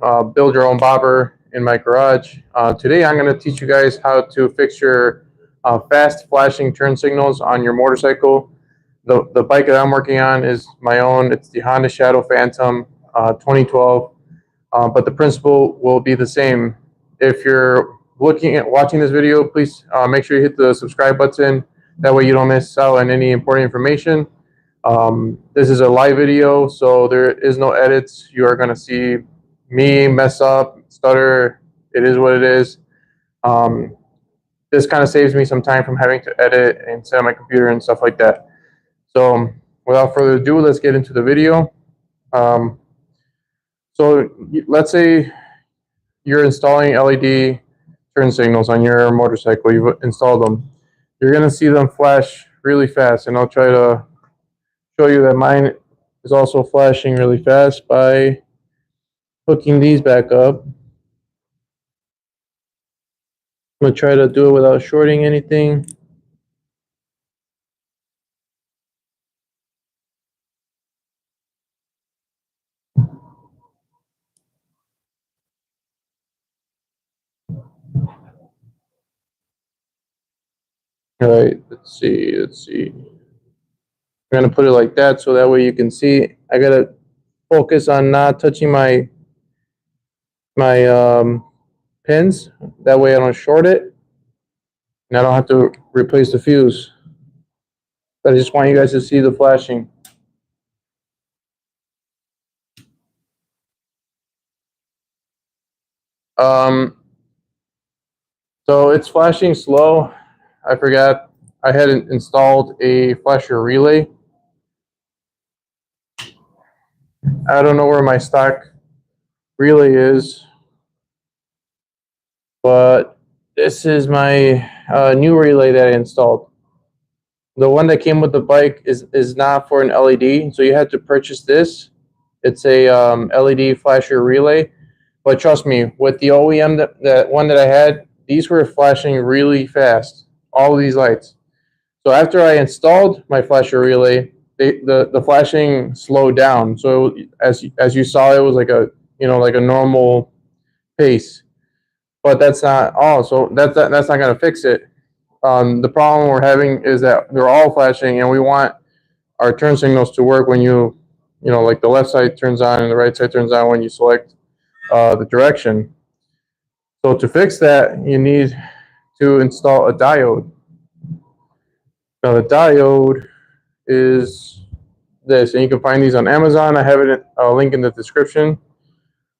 build your own bobber in my garage. Today I'm going to teach you guys how to fix your fast flashing turn signals on your motorcycle. The bike that I'm working on is my own. It's the Honda Shadow Phantom 2012, but the principle will be the same. If you're watching this video, please make sure you hit the subscribe button. That way you don't miss out on any important information. This is a live video, so there is no edits. You are going to see me mess up, stutter. It is what it is. This kind of saves me some time from having to edit and set up my computer and stuff like that. So without further ado, let's get into the video. So let's say you're installing LED turn signals on your motorcycle. You've installed them. You're going to see them flash really fast, and I'll try to show you that mine is also flashing really fast by hooking these back up. I'm going to try to do it without shorting anything. All right, let's see. I'm going to put it like that so that way you can see. I got to focus on not touching my pins. That way I don't short it, and I don't have to replace the fuse. But I just want you guys to see the flashing. So it's flashing slow. I forgot I had installed a flasher relay. I don't know where my stock relay is, but this is my new relay that I installed. The one that came with the bike is not for an LED, so you had to purchase this. It's a LED flasher relay, but trust me, with the OEM that one that I had, these were flashing really fast. All of these lights. So after I installed my flasher relay, the flashing slowed down. So as you saw, it was like a normal pace. But that's not all. So that's not going to fix it. The problem we're having is that they're all flashing, and we want our turn signals to work when like the left side turns on and the right side turns on when you select the direction. So to fix that, you need to install a diode. Now the diode is this, and you can find these on Amazon. I have it a link in the description.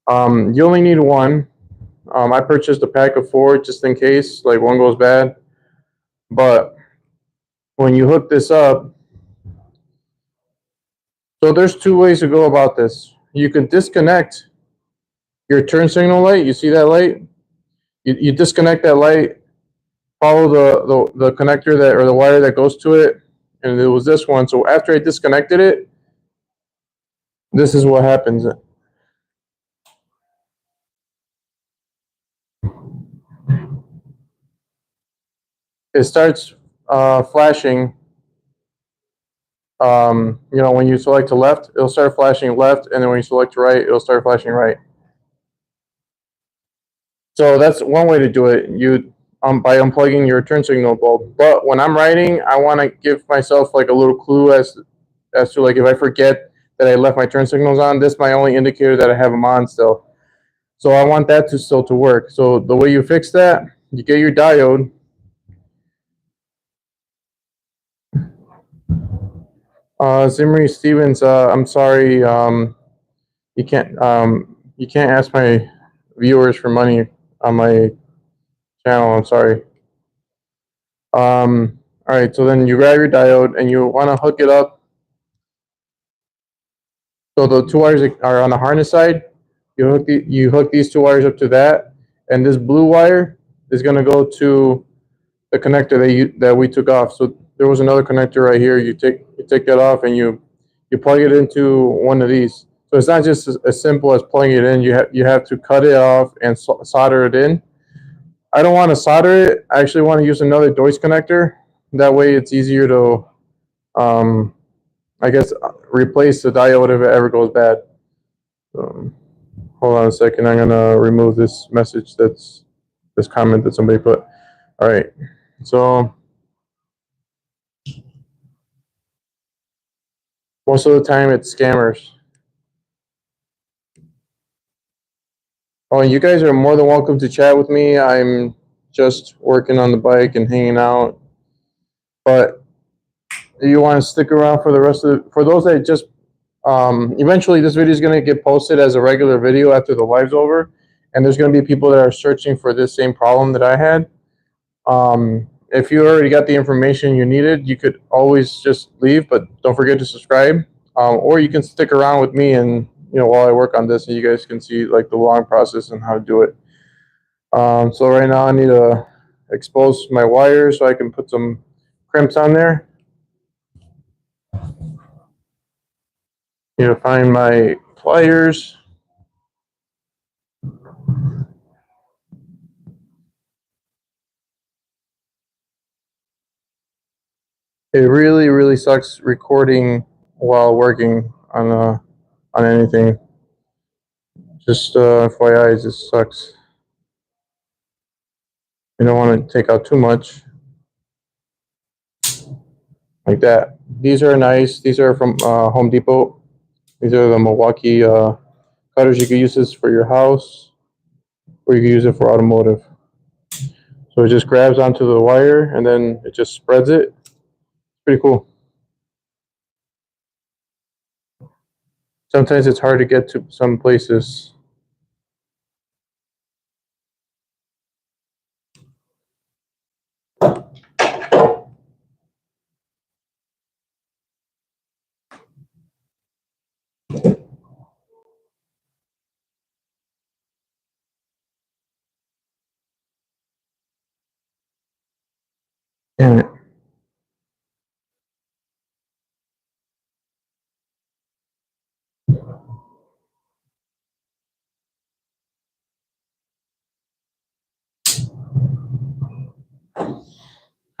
You only need one. I purchased a pack of 4 just in case like one goes bad. But when you hook this up, so there's 2 ways to go about this. You can disconnect your turn signal light. You see that light? You disconnect that light, follow the connector or the wire that goes to it, and it was this one. So after I disconnected it, this is what happens. It starts flashing. When you select to left, it'll start flashing left, and then when you select to right, it'll start flashing right. So that's one way to do it. By unplugging your turn signal bulb. But when I'm riding, I want to give myself like a little clue as to like if I forget that I left my turn signals on, this is my only indicator that I have them on still. So I want that to still to work. So the way you fix that, you get your diode. Zimri Stevens, I'm sorry, you can't ask my viewers for money on my channel. I'm sorry. All right, so then you grab your diode and you want to hook it up. So the 2 wires are on the harness side. You hook these 2 wires up to that, and this blue wire is going to go to the connector that we took off. So there was another connector right here. You take that off and you plug it into one of these. So it's not just as simple as plugging it in. You have to cut it off and solder it in. I don't want to solder it. I actually want to use another Deutsch connector. That way it's easier to, I guess, replace the diode if it ever goes bad. Hold on a second. I'm gonna remove this message this comment that somebody put. All right. So most of the time it's scammers. Oh, you guys are more than welcome to chat with me. I'm just working on the bike and hanging out. But you want to stick around for the rest of for those that just eventually this video is going to get posted as a regular video after the live's over, and there's going to be people that are searching for this same problem that I had. If you already got the information you needed, you could always just leave, but don't forget to subscribe. Or you can stick around with me and while I work on this, and you guys can see like the long process and how to do it. So right now I need to expose my wires so I can put some crimps on there. Need to find my pliers. It really, really sucks recording while working on anything. Just FYI, it just sucks. You don't want to take out too much. Like that. These are nice. These are from Home Depot. These are the Milwaukee cutters. You can use this for your house, or you can use it for automotive. So it just grabs onto the wire and then it just spreads it. Pretty cool. Sometimes it's hard to get to some places. Damn it.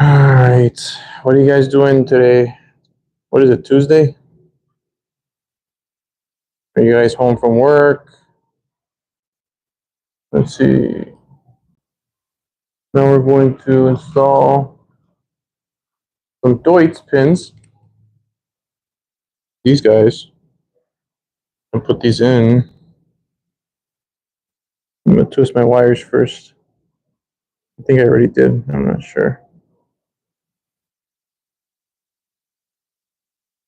All right. What are you guys doing today? What is it, Tuesday? Are you guys home from work? Let's see. Now we're going to install some Diode pins. These guys. And put these in. I'm going to twist my wires first. I think I already did. I'm not sure.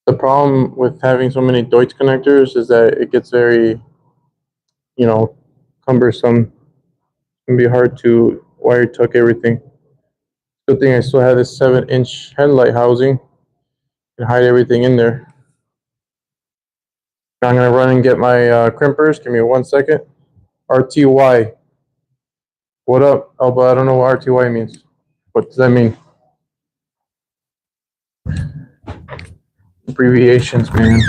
The problem with having so many Diode connectors is that it gets very, cumbersome. It can be hard to wire tuck everything. Good thing I still have this 7-inch headlight housing and hide everything in there. Now I'm going to run and get my crimpers. Give me 1 second. RTY. What up, Elba? I don't know what RTY means. What does that mean? Abbreviations, man.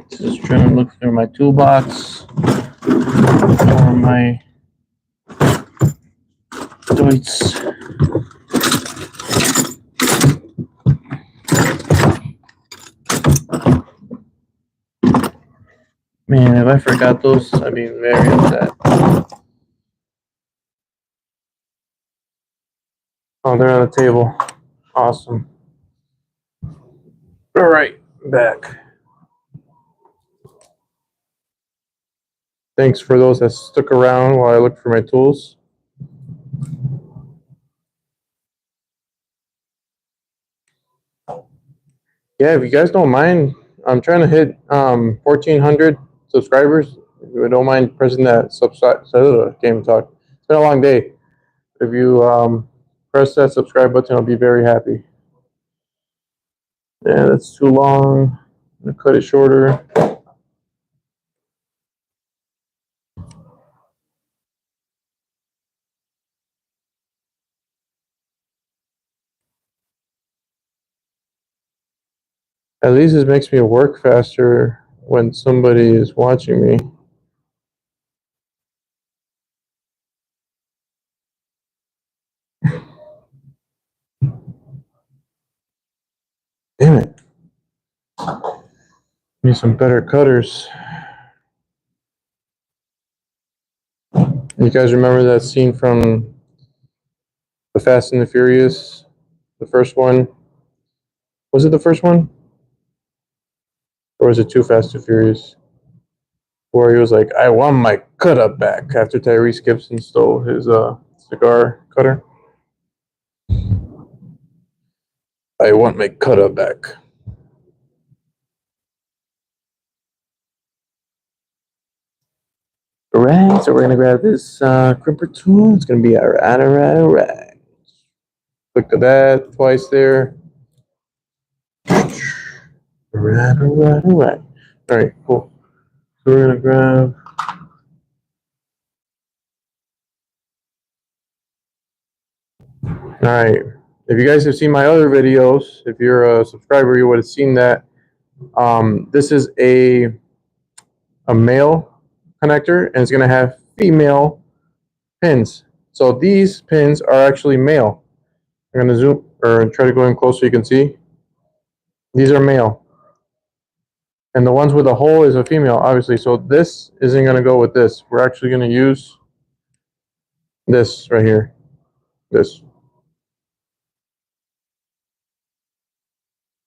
Just trying to look through my toolbox for my Deutz. Man, if I forgot those, I'd be very upset. Oh, they're on the table. Awesome. All right, back. Thanks for those that stuck around while I looked for my tools. Yeah, if you guys don't mind, I'm trying to hit 1,400 subscribers. If you don't mind pressing that subscribe, game talk. It's been a long day. If you press that subscribe button, I'll be very happy. Yeah, that's too long. I'm gonna cut it shorter. At least it makes me work faster when somebody is watching me. Damn Need some better cutters. You guys remember that scene from The Fast and the Furious? The first one? Was it the first one? Or was it Too Fast, Too Furious? Where he was like, I want my cutter back after Tyrese Gibson stole his cigar cutter. I want my cutter back. Alright, so we're gonna grab this crimper tool. It's gonna be alright. Click to that twice there. Alright. Alright, cool. So we're gonna grab. Alright. If you guys have seen my other videos, if you're a subscriber, you would have seen that. This is a male connector, and it's gonna have female pins. So these pins are actually male. I'm gonna zoom or try to go in close so you can see. These are male. And the ones with a hole is a female, obviously. So this isn't gonna go with this. We're actually gonna use this right here. This.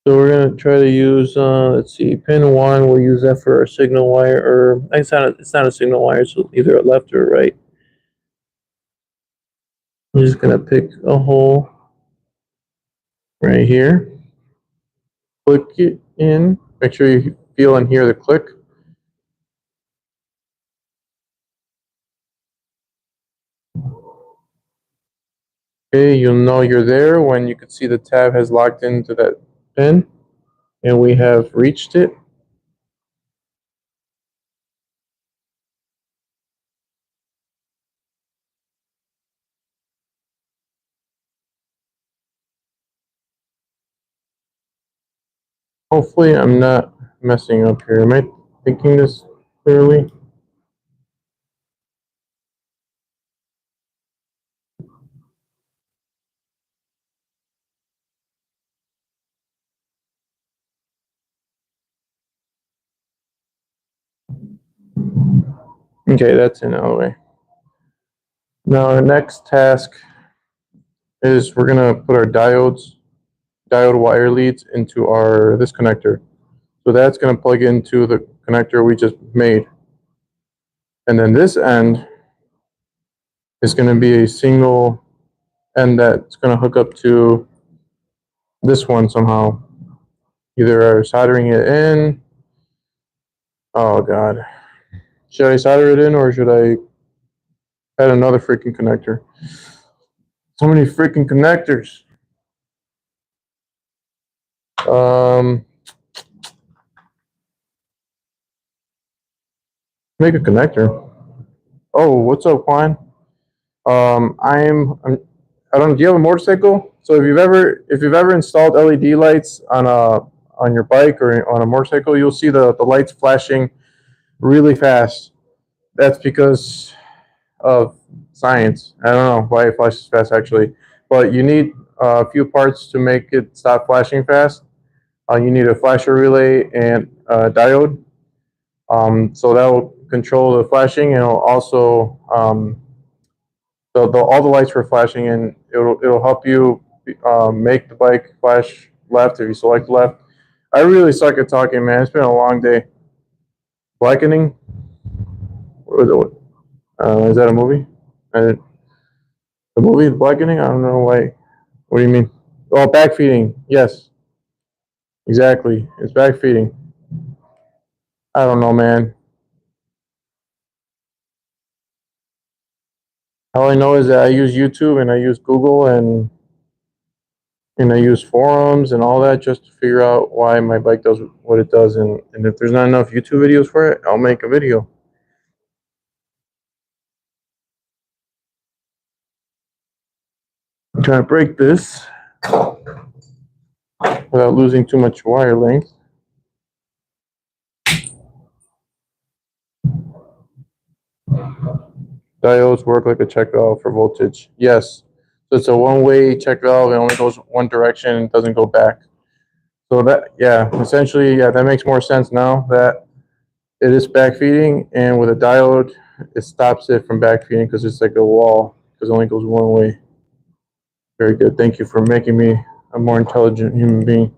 So we're gonna try to use let's see, pin 1, we'll use that for a signal wire, or it's not a signal wire, so either a left or a right. I'm just gonna pick a hole right here. Click it in. Make sure you feel and hear the click. Okay, you'll know you're there when you can see the tab has locked into that pin, and we have reached it. Hopefully I'm not messing up here. Am I thinking this clearly? Okay, that's in the way. Now the next task is we're gonna put our diode wire leads into this connector. So that's gonna plug into the connector we just made. And then this end is gonna be a single end that's gonna hook up to this one somehow. Either soldering it in. Oh God. Should I solder it in, or should I add another freaking connector? So many freaking connectors. Make a connector. Oh, what's up, Juan? I don't know. Do you have a motorcycle? So if you've ever installed LED lights on your bike or on a motorcycle, you'll see the lights flashing really fast. That's because of science. I don't know why it flashes fast actually, but you need a few parts to make it stop flashing fast. You need a flasher relay and a diode. So that will control the flashing, and it'll also all the lights were flashing, and it'll help you make the bike flash left if you select left. I really suck at talking, man. It's been a long day. Blackening? Is that a movie? The movie Blackening? I don't know why. What do you mean? Oh, backfeeding. Yes, exactly. It's backfeeding. I don't know, man. All I know is that I use YouTube and I use Google and I use forums and all that just to figure out why my bike does what it does. And if there's not enough YouTube videos for it, I'll make a video. I'm trying to break this without losing too much wire length. Diodes work like a check valve for voltage. Yes. So it's a one-way check valve. It only goes one direction and doesn't go back. So that, yeah, essentially, yeah, that makes more sense now that it is backfeeding, and with a diode, it stops it from backfeeding because it's like a wall, because it only goes one way. Very good. Thank you for making me a more intelligent human being.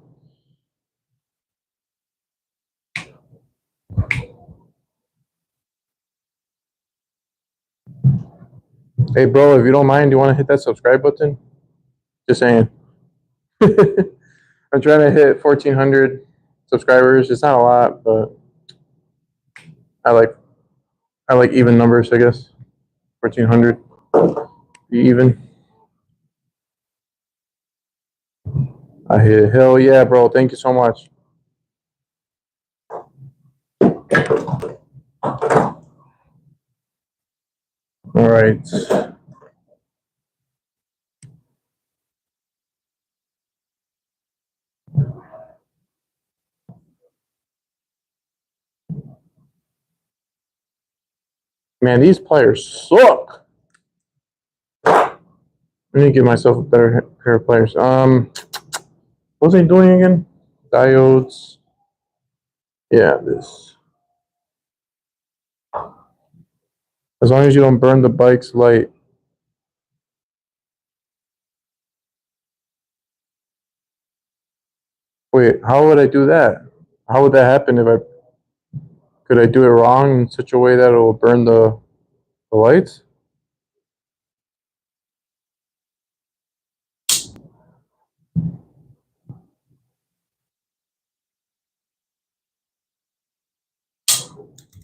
Hey, bro, if you don't mind, do you want to hit that subscribe button? Just saying. I'm trying to hit 1,400 subscribers. It's not a lot, but I like I like even numbers, I guess. 1,400, be even. I hit hell yeah, bro. Thank you so much. All right. Man, these pliers suck. I need to give myself a better pair of pliers. What was I doing again? Diodes. Yeah, this. As long as you don't burn the bike's light. Wait, how would I do that? How would that happen if I could I do it wrong in such a way that it will burn the lights?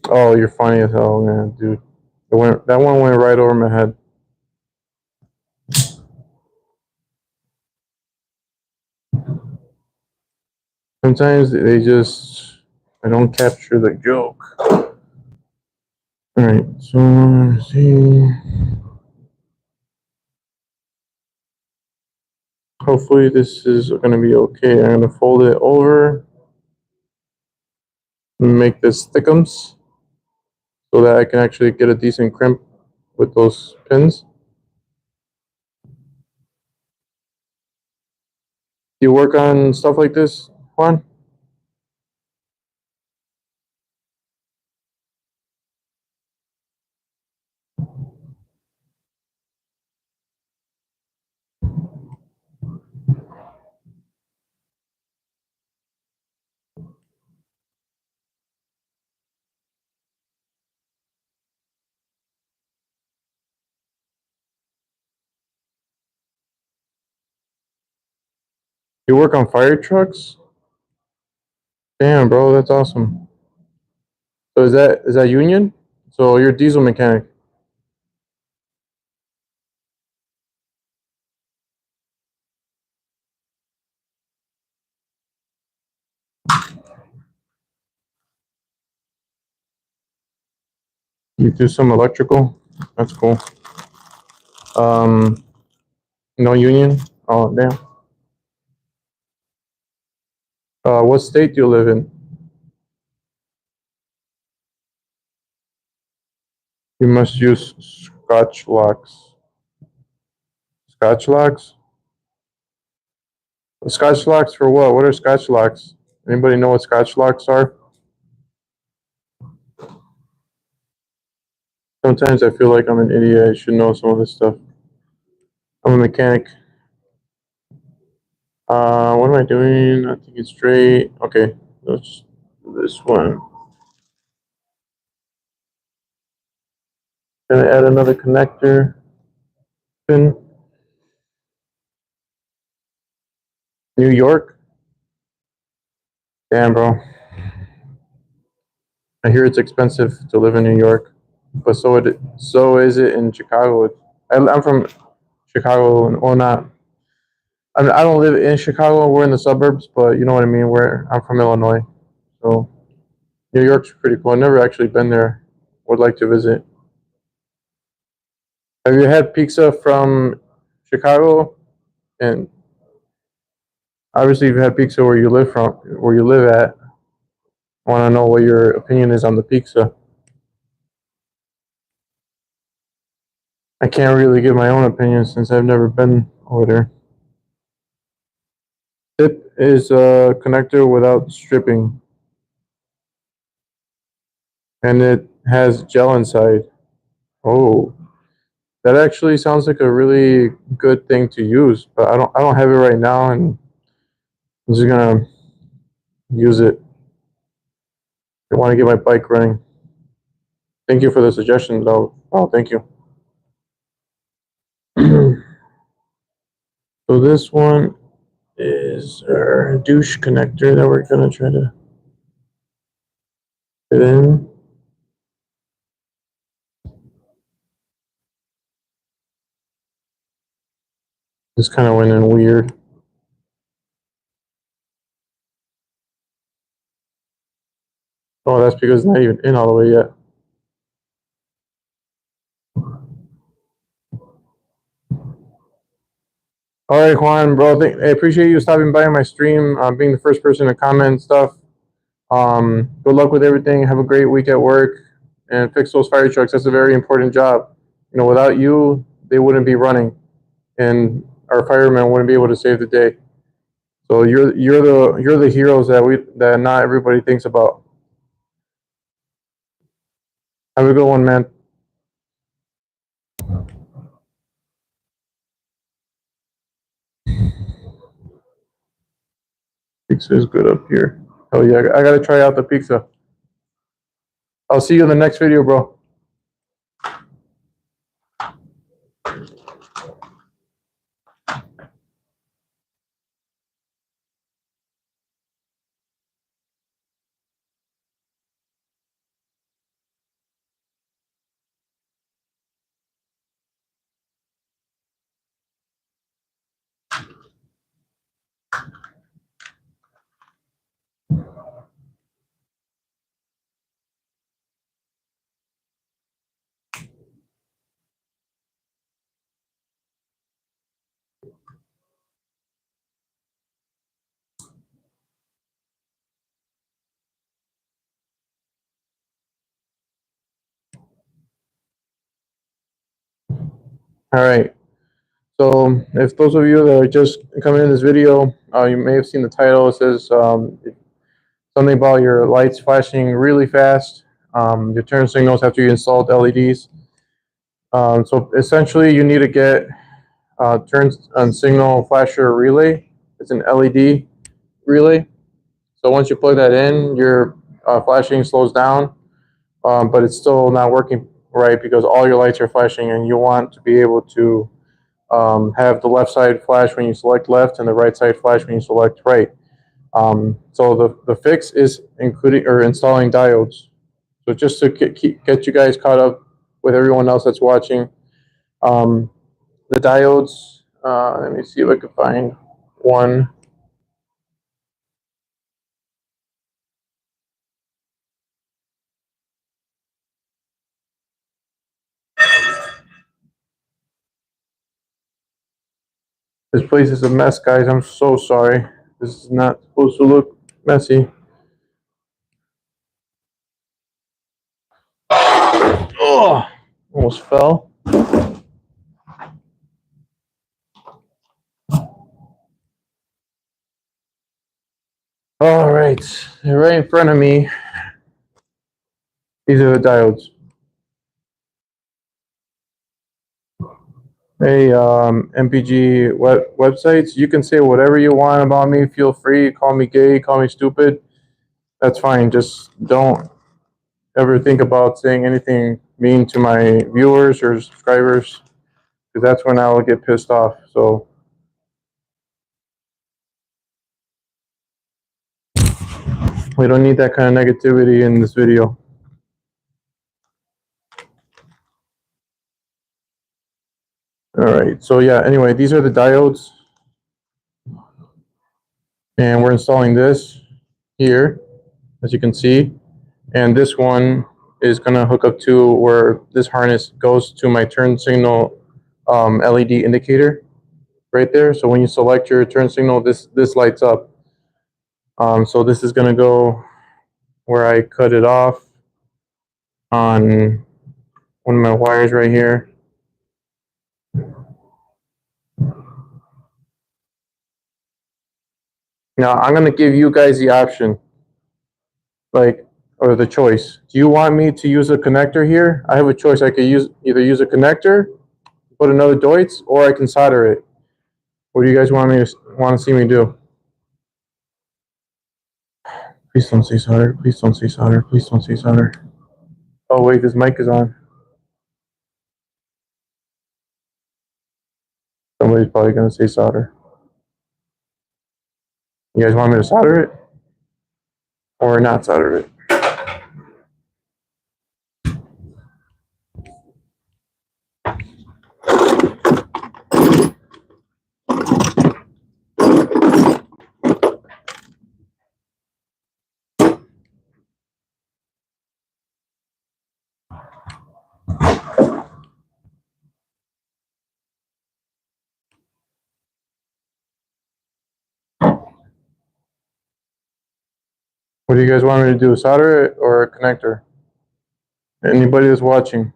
Oh, you're funny as hell, man, dude. That one went right over my head. Sometimes I don't capture the joke. All right, so let's see. Hopefully this is gonna be okay. I'm gonna fold it over, and make this thickums so that I can actually get a decent crimp with those pins. You work on stuff like this, Juan? You work on fire trucks? Damn, bro, that's awesome. So is that union? So you're a diesel mechanic. You do some electrical. That's cool. Um, no union. Oh damn. What state do you live in? You must use Scotch locks. Scotch locks? Scotch locks for what? What are Scotch locks? Anybody know what Scotch locks are? Sometimes I feel like I'm an idiot. I should know some of this stuff. I'm a mechanic. What am I doing? I think it's straight. Okay, let's this one. Gonna add another connector pin. New York. Damn, bro. I hear it's expensive to live in New York, but so is it in Chicago. I'm from Chicago, well, not. I don't live in Chicago. We're in the suburbs, but you know what I mean. I'm from Illinois, so New York's pretty cool. I've never actually been there. Would like to visit. Have you had pizza from Chicago? And obviously, you've had pizza where you live at. I want to know what your opinion is on the pizza. I can't really give my own opinion since I've never been over there. Tip is a connector without stripping, and it has gel inside. Oh, that actually sounds like a really good thing to use, but I don't have it right now, and I'm just gonna use it. I want to get my bike running. Thank you for the suggestion, though. Oh, thank you. So this one is our douche connector that we're gonna try to fit in. This kind of went in weird. Oh, that's because it's not even in all the way yet. All right, Juan, bro. I appreciate you stopping by my stream, being the first person to comment stuff. Good luck with everything. Have a great week at work, and fix those fire trucks. That's a very important job. You know, without you, they wouldn't be running, and our firemen wouldn't be able to save the day. So you're the heroes that not everybody thinks about. Have a good one, man. Pizza is good up here. Oh yeah, I gotta try out the pizza. I'll see you in the next video, bro. All right. So if those of you that are just coming in this video, you may have seen the title. It says something about your lights flashing really fast, your turn signals after you installed LEDs. So essentially, you need to get turn on signal flasher relay. It's an LED relay. So once you plug that in, your flashing slows down, but it's still not working right because all your lights are flashing, and you want to be able to have the left side flash when you select left and the right side flash when you select right. So the fix is including or installing diodes. So just to get you guys caught up with everyone else that's watching, the diodes. Let me see if I can find one. This place is a mess, guys. I'm so sorry. This is not supposed to look messy. Oh, almost fell. All right, right in front of me. These are the diodes. Hey, MPG websites, you can say whatever you want about me. Feel free. Call me gay, call me stupid. That's fine. Just don't ever think about saying anything mean to my viewers or subscribers, because that's when I will get pissed off. So we don't need that kind of negativity in this video. All right. So yeah, anyway, these are the diodes. And we're installing this here, as you can see. And this one is going to hook up to where this harness goes to my turn signal LED indicator right there. So when you select your turn signal, this lights up. So this is going to go where I cut it off on one of my wires right here. Now I'm gonna give you guys the option, like, or the choice. Do you want me to use a connector here? I have a choice. I could either use a connector, put another Deutz, or I can solder it. What do you guys want to see me do? Please don't say solder. Please don't say solder. Please don't say solder. Oh wait, this mic is on. Somebody's probably gonna say solder. You guys want me to solder it or not solder it? What do you guys want me to do? Solder it or a connector? Anybody that's watching?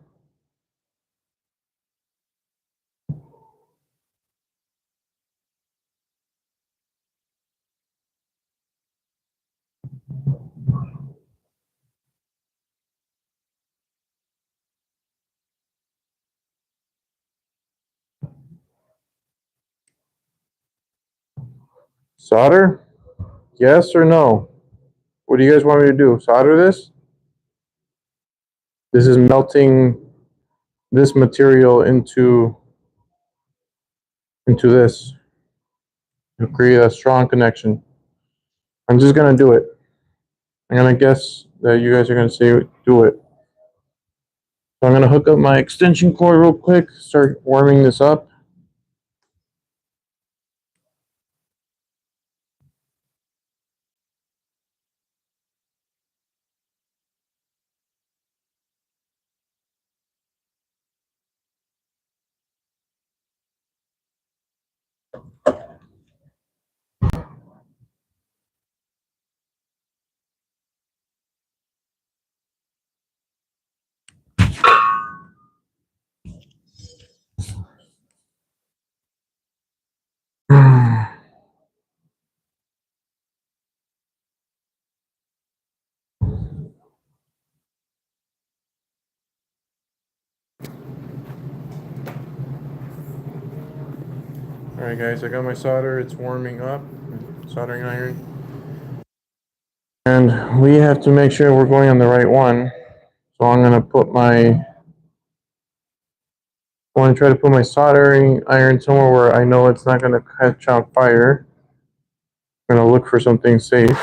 Solder? Yes or no? What do you guys want me to do? Solder this? This is melting this material into this to create a strong connection. I'm just gonna do it. I'm gonna guess that you guys are gonna say do it. So I'm gonna hook up my extension cord real quick, start warming this up. Alright guys, I got my solder, it's warming up, soldering iron. And we have to make sure we're going on the right one. So I'm gonna I want to try to put my soldering iron somewhere where I know it's not gonna catch on fire. I'm gonna look for something safe.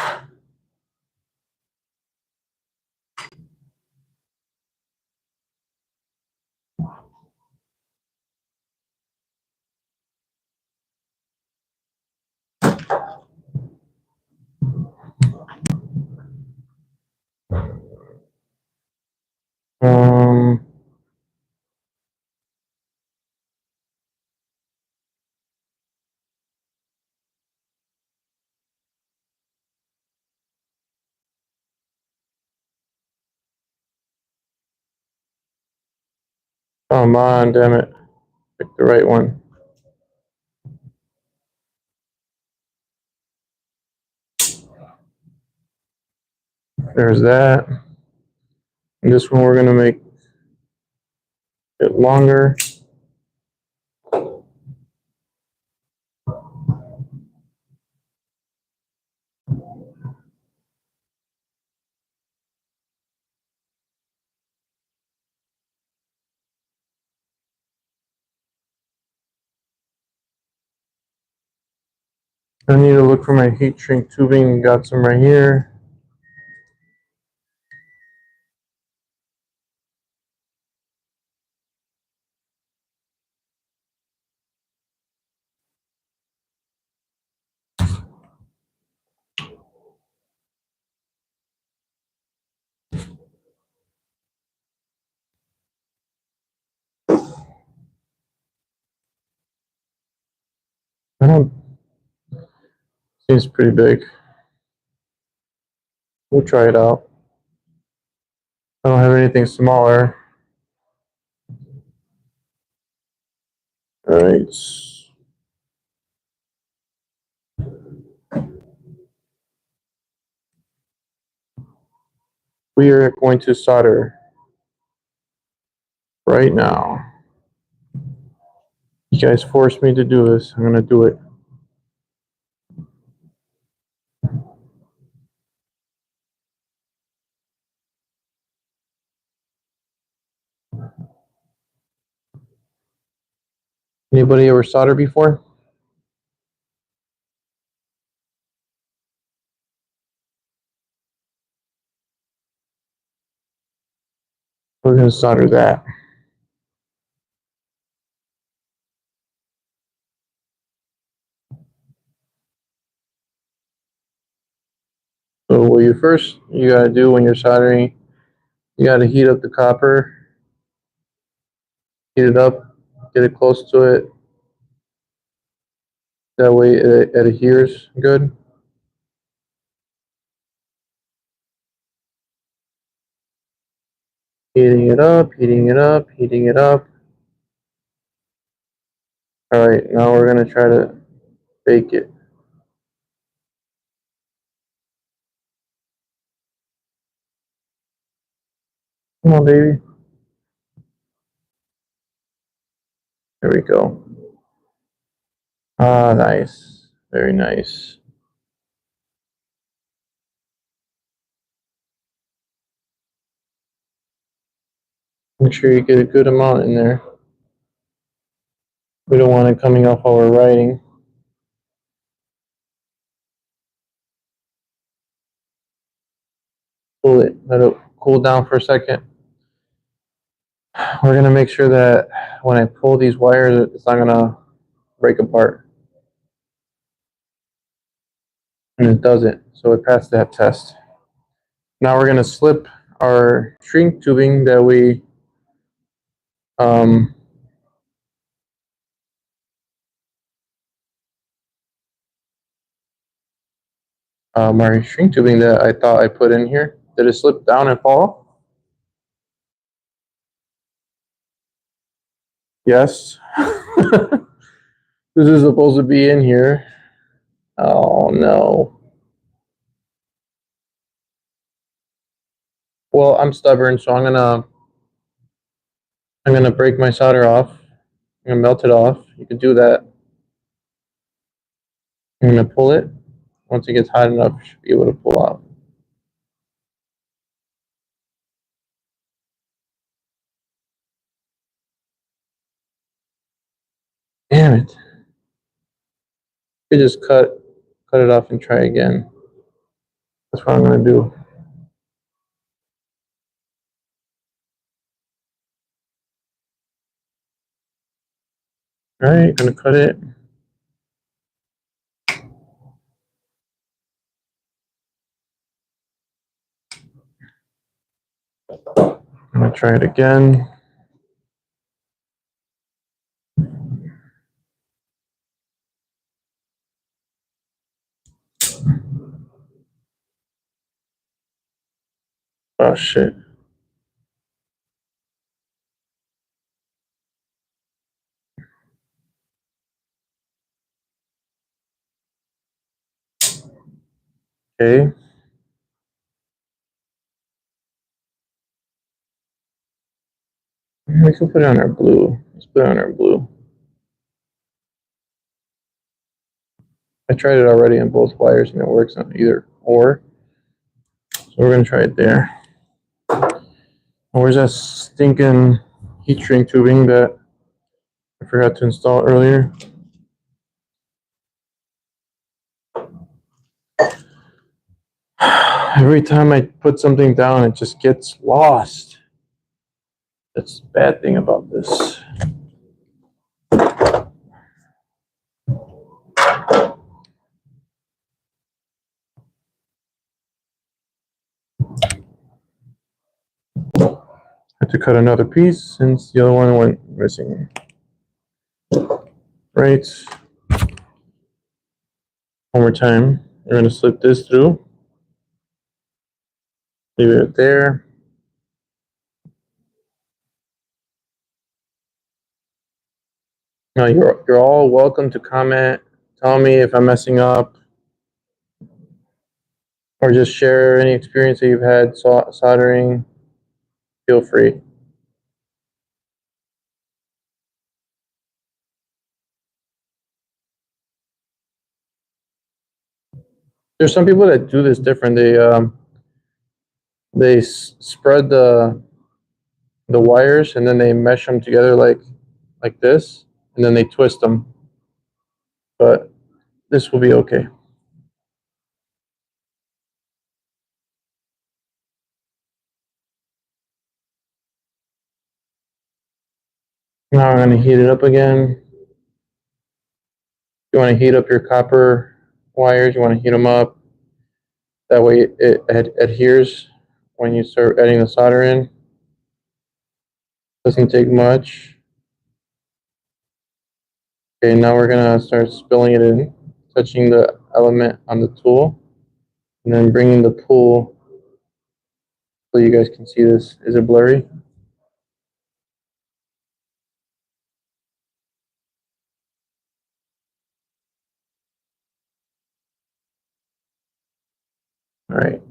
Um, Come on, damn it. Pick the right one. There's that. And this one we're gonna make it longer. I need to look for my heat shrink tubing. Got some right here. I don't. Seems pretty big. We'll try it out. I don't have anything smaller. All right. We are going to solder right now. You guys forced me to do this. I'm going to do it. Anybody ever solder before? We're going to solder that. So what you got to do when you're soldering, you got to heat up the copper, heat it up, get it close to it. That way it adheres good. Heating it up, heating it up, heating it up. All right, now we're going to try to bake it. Come on, baby. There we go. Ah, nice. Very nice. Make sure you get a good amount in there. We don't want it coming off while we're writing. Cool it. Let it cool down for a second. We're going to make sure that when I pull these wires, it's not going to break apart. And it doesn't. So it passed that test. Now we're going to slip our shrink tubing that we our shrink tubing that I thought I put in here. Did it slip down and fall? Yes. This is supposed to be in here. Oh no. Well, I'm stubborn, so I'm gonna break my solder off. I'm gonna melt it off. You can do that. I'm gonna pull it. Once it gets hot enough, you should be able to pull out. Damn it. You just cut it off and try again. That's what I'm gonna do. All right, gonna cut it. I'm gonna try it again. Oh shit. Okay. We can put it on our blue. Let's put it on our blue. I tried it already on both wires and it works on either or. So we're gonna try it there. Where's that stinking heat shrink tubing that I forgot to install earlier? Every time I put something down, it just gets lost. That's the bad thing about this. I had to cut another piece since the other one went missing. Right. One more time. We're going to slip this through. Leave it there. Now you're all welcome to comment. Tell me if I'm messing up. or just share any experience that you've had soldering, feel free. There's some people that do this different. They spread the wires and then they mesh them together like this, and then they twist them. But this will be okay. Now I'm going to heat it up again. You want to heat up your copper wires, you want to heat them up. That way it adheres when you start adding the solder in. Doesn't take much. Okay, now we're going to start spilling it in, touching the element on the tool, and then bringing the pool so you guys can see this. Is it blurry? All right.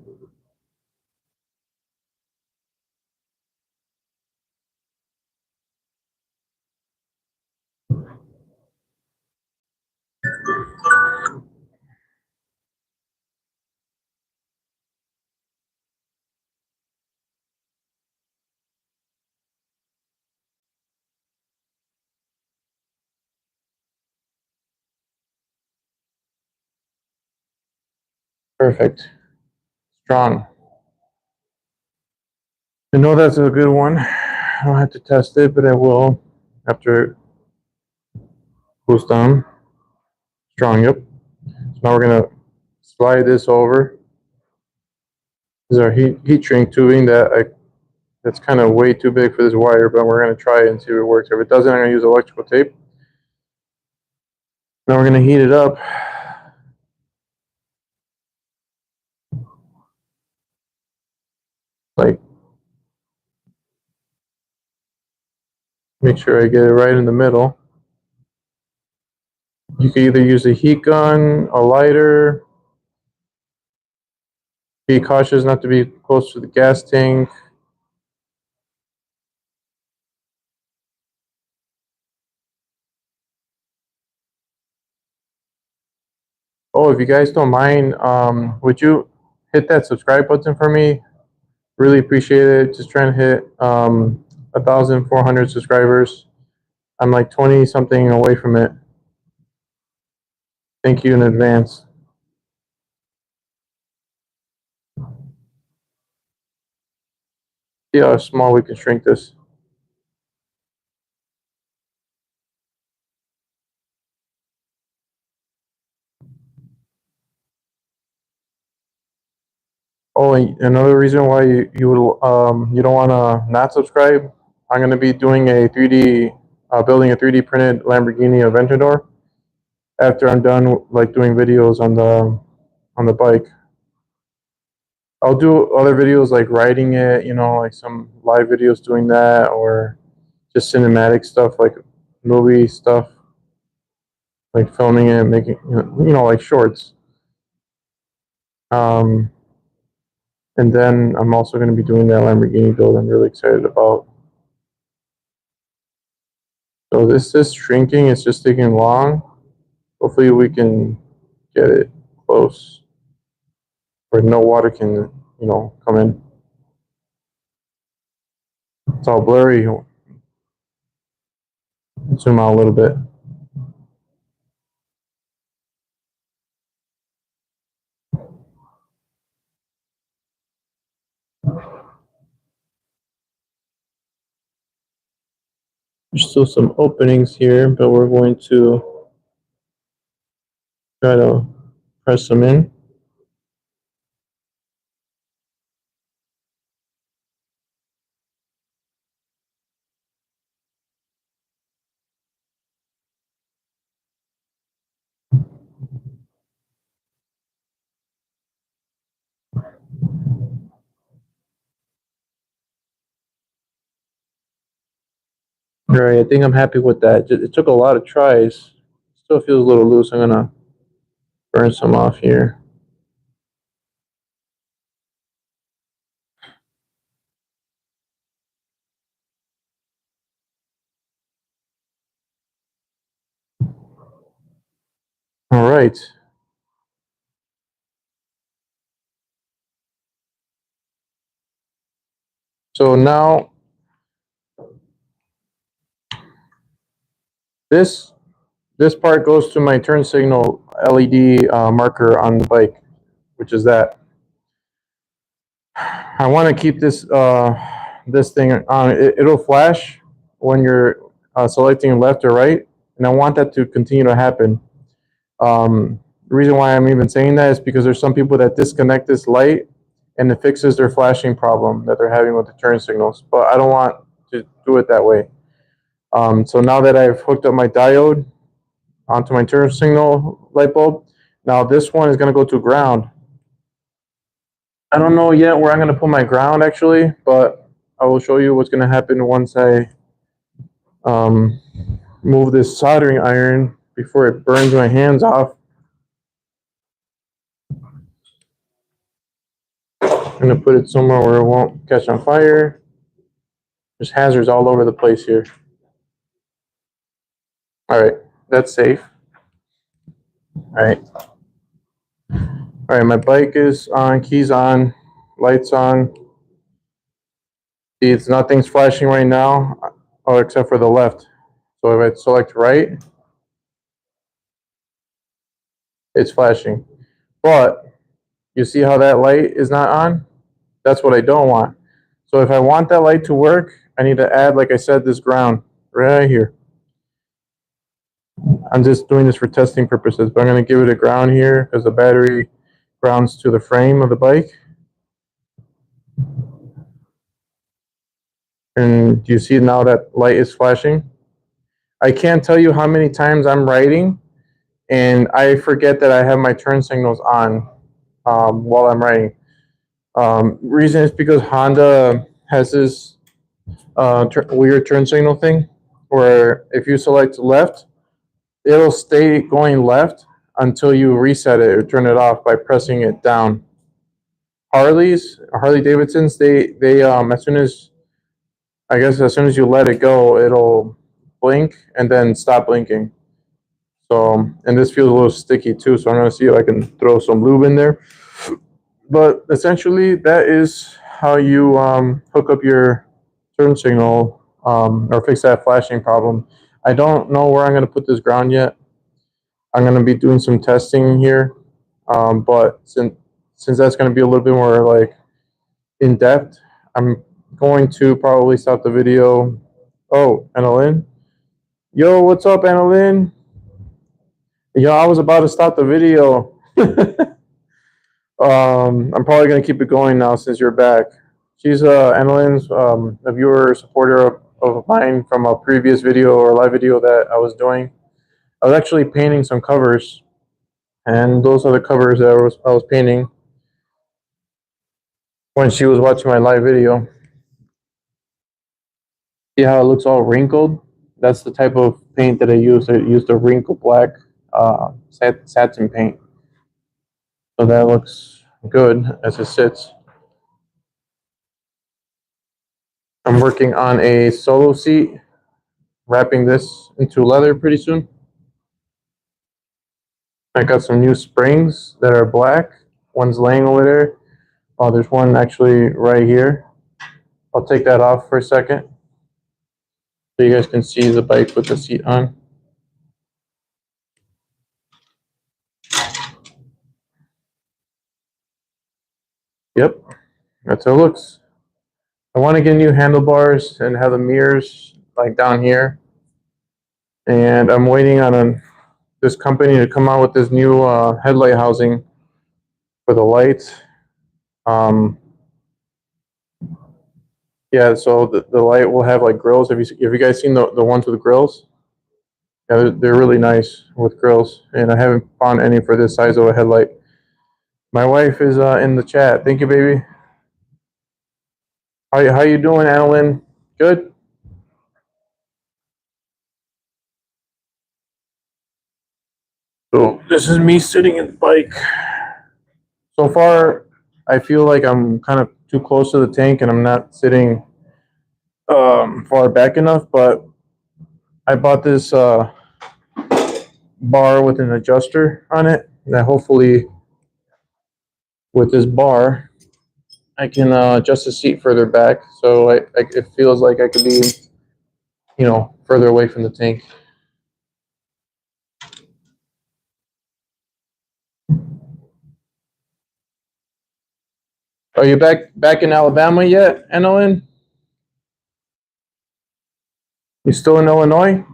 Perfect. Strong. I know that's a good one. I don't have to test it, but I will after it cools down. Strong, yep. So now we're gonna slide this over. This is our heat shrink tubing that's kind of way too big for this wire, but we're gonna try it and see if it works. If it doesn't, I'm gonna use electrical tape. Now we're gonna heat it up. Like, make sure I get it right in the middle. You can either use a heat gun, a lighter. Be cautious not to be close to the gas tank. Oh, if you guys don't mind, would you hit that subscribe button for me? Really appreciate it. Just trying to hit 1,400 subscribers. I'm like 20 something away from it. Thank you in advance. See how small we can shrink this. Oh, and another reason why you don't want to not subscribe. I'm going to be doing a 3D building a 3D printed Lamborghini Aventador after I'm done like doing videos on the bike. I'll do other videos like riding it, like some live videos doing that, or just cinematic stuff like movie stuff, like filming it, making like shorts. Um, and then I'm also going to be doing that Lamborghini build. I'm really excited about. So this is shrinking. It's just taking long. Hopefully we can get it close where no water can, come in. It's all blurry. Zoom out a little bit. There's still some openings here, but we're going to try to press them in. All right, I think I'm happy with that. It took a lot of tries. Still feels a little loose. I'm gonna burn some off here. All right. So now this part goes to my turn signal LED marker on the bike, which is that. I want to keep this this thing on. It'll flash when you're selecting left or right, and I want that to continue to happen. The reason why I'm even saying that is because there's some people that disconnect this light and it fixes their flashing problem that they're having with the turn signals. But I don't want to do it that way. So now that I've hooked up my diode onto my turn signal light bulb, now this one is going to go to ground. I don't know yet where I'm going to put my ground actually, but I will show you what's going to happen once I move this soldering iron before it burns my hands off. I'm going to put it somewhere where it won't catch on fire. There's hazards all over the place here. All right, that's safe. All right. All right, my bike is on, keys on, lights on. See, it's nothing's flashing right now, except for the left. So if I select right, it's flashing. But you see how that light is not on? That's what I don't want. So if I want that light to work, I need to add, like I said, this ground right here. I'm just doing this for testing purposes, but I'm going to give it a ground here because the battery grounds to the frame of the bike. And do you see now that light is flashing? I can't tell you how many times I'm riding and I forget that I have my turn signals on while I'm riding. Reason is because Honda has this weird turn signal thing where if you select left, it'll stay going left until you reset it or turn it off by pressing it down. Harley Davidsons, they as soon as you let it go, it'll blink and then stop blinking. So, and this feels a little sticky too, so I'm gonna see if I can throw some lube in there. But essentially, that is how you hook up your turn signal or fix that flashing problem. I don't know where I'm gonna put this ground yet. I'm gonna be doing some testing here, but since that's gonna be a little bit more like in depth, I'm going to probably stop the video. Oh, Annalyn. Yo, what's up, Annalyn? Yo, I was about to stop the video. I'm probably going to keep it going now since you're back. She's Annalyn's a viewer, supporter of mine from a previous video or live video that I was doing. I was actually painting some covers, and those are the covers that I was painting when she was watching my live video. See how it looks all wrinkled? That's the type of paint that I used. I used a wrinkle black satin paint. So that looks good as it sits. I'm working on a solo seat, wrapping this into leather pretty soon. I got some new springs that are black. One's laying over there. Oh, there's one actually right here. I'll take that off for a second so you guys can see the bike with the seat on. Yep, that's how it looks. I want to get new handlebars and have the mirrors like down here. And I'm waiting on this company to come out with this new headlight housing for the lights. Yeah, so the light will have like grills. Have you guys seen the ones with grills? Yeah, they're really nice with grills, and I haven't found any for this size of a headlight. My wife is in the chat. Thank you, baby. How you doing, Annalyn? Good? So this is me sitting in the bike. So far, I feel like I'm kind of too close to the tank and I'm not sitting far back enough, but I bought this bar with an adjuster on it. That hopefully with this bar, I can adjust the seat further back, so it feels like I could be, you know, further away from the tank. Are you back in Alabama yet, Annalyn? You still in Illinois?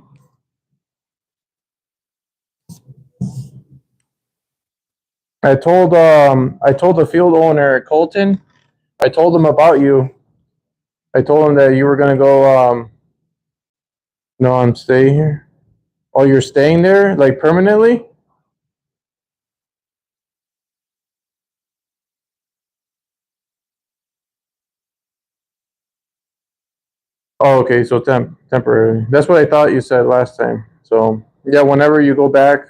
I told the field owner Colton. I told him about you. I told him that you were gonna go. No, I'm staying here. Oh, you're staying there like permanently? Oh, okay, so temporary. That's what I thought you said last time. So yeah, whenever you go back,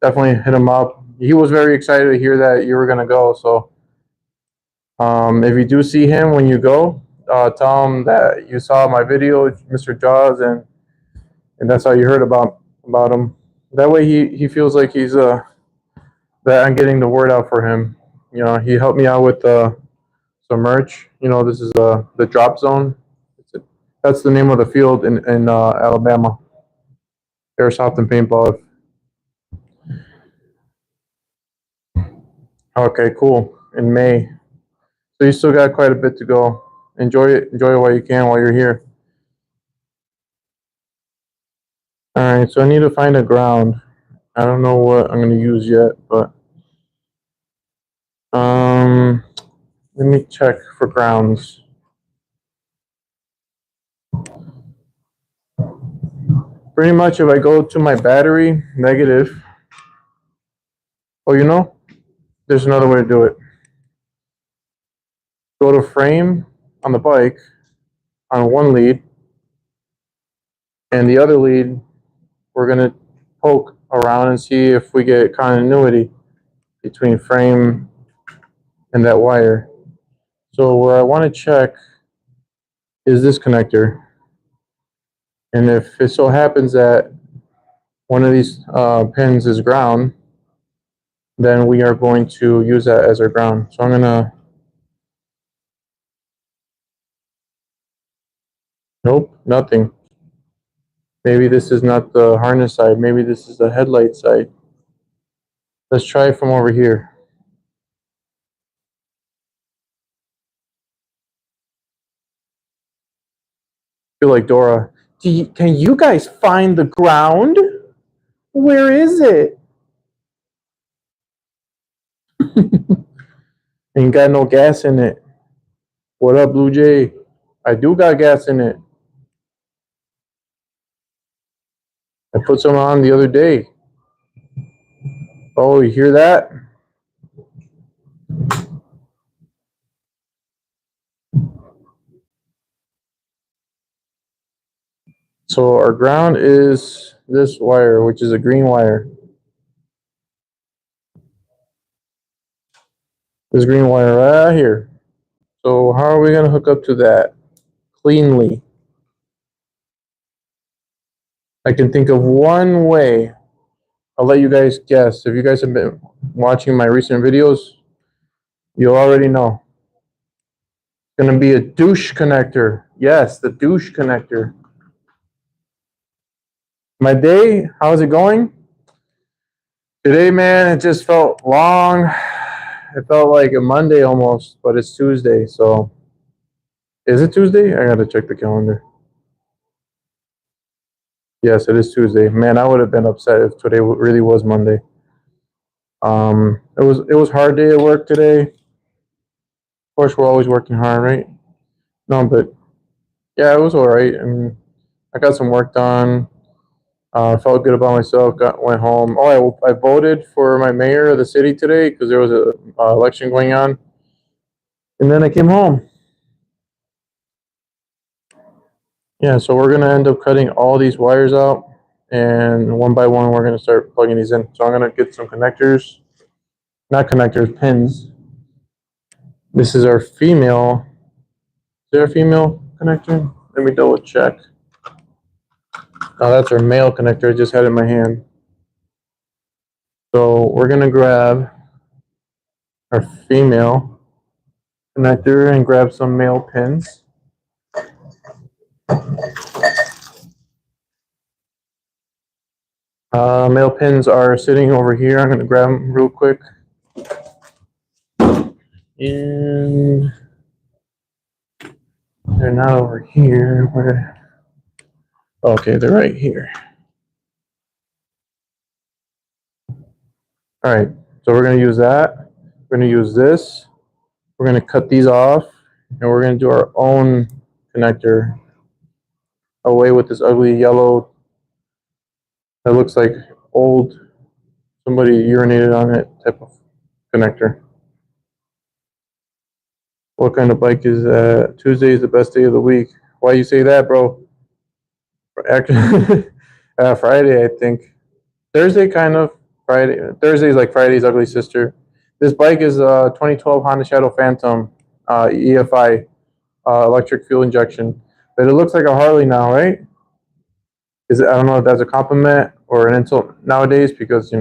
definitely hit him up. He was very excited to hear that you were gonna go. So if you do see him when you go, tell him that you saw my video, Mr. Jaws, and that's how you heard about him. That way he feels like he's that I'm getting the word out for him. You know, he helped me out with some merch. You know, this is the drop zone. That's the name of the field in Alabama. Airsoft and paintball. Okay, cool. In May, so you still got quite a bit to go. Enjoy it. Enjoy it while you can while you're here. All right, so I need to find a ground. I don't know what I'm gonna use yet, but let me check for grounds. Pretty much, if I go to my battery negative, oh, you know, there's another way to do it. Go to frame on the bike on one lead, and the other lead, we're gonna poke around and see if we get continuity between frame and that wire. So where I want to check is this connector, and if it so happens that one of these pins is ground, then we are going to use that as our ground. So I'm gonna, nope, nothing. Maybe this is not the harness side, maybe this is the headlight side. Let's try it from over here. I feel like Dora. Can you guys find the ground? Where is it? Ain't got no gas in it. What up, Blue Jay? I do got gas in it. I put some on the other day. Oh, you hear that? So our ground is this wire, which is a green wire. This green wire right here. So how are we gonna hook up to that cleanly? I can think of one way. I'll let you guys guess. If you guys have been watching my recent videos, you'll already know. It's gonna be a douche connector. Yes, the douche connector. My day, how's it going? Today, man, it just felt long. It felt like a Monday almost, but it's Tuesday, so. Is it Tuesday? I gotta check the calendar. Yes, it is Tuesday. Man, I would have been upset if today really was Monday. It was hard day at work today. Of course, we're always working hard, right? No, but yeah, it was all right. I mean, I got some work done. Felt good about myself. Went home. Oh, I voted for my mayor of the city today because there was a election going on, and then I came home. Yeah, so we're gonna end up cutting all these wires out, and one by one we're gonna start plugging these in. So I'm gonna get some connectors, not connectors, pins. This is our female. Is there a female connector? Let me double check. Oh, that's our male connector. I just had it in my hand. So we're gonna grab our female connector and grab some male pins. Male pins are sitting over here. I'm gonna grab them real quick. And they're not over here. Where? Okay, they're right here. All right, so we're gonna use that. We're gonna use this. We're gonna cut these off, and we're gonna do our own connector away with this ugly yellow that looks like old, somebody urinated on it type of connector. What kind of bike is that? Tuesday is the best day of the week. Why you say that, bro? Actually, Friday, I think. Thursday, kind of. Friday. Thursday is like Friday's ugly sister. This bike is a 2012 Honda Shadow Phantom EFI electric fuel injection, but it looks like a Harley now, right? Is it? I don't know if that's a compliment or an insult nowadays because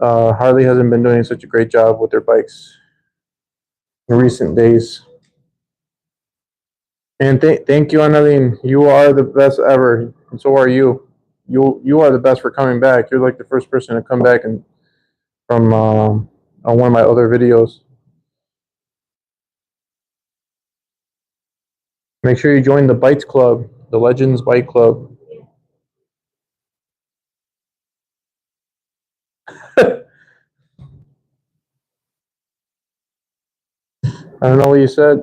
Harley hasn't been doing such a great job with their bikes in recent days. And thank you, Annalene. You are the best ever, and so are you. You are the best for coming back. You're like the first person to come back and from on one of my other videos. Make sure you join the Bites Club, the Legends Bike Club. I don't know what you said.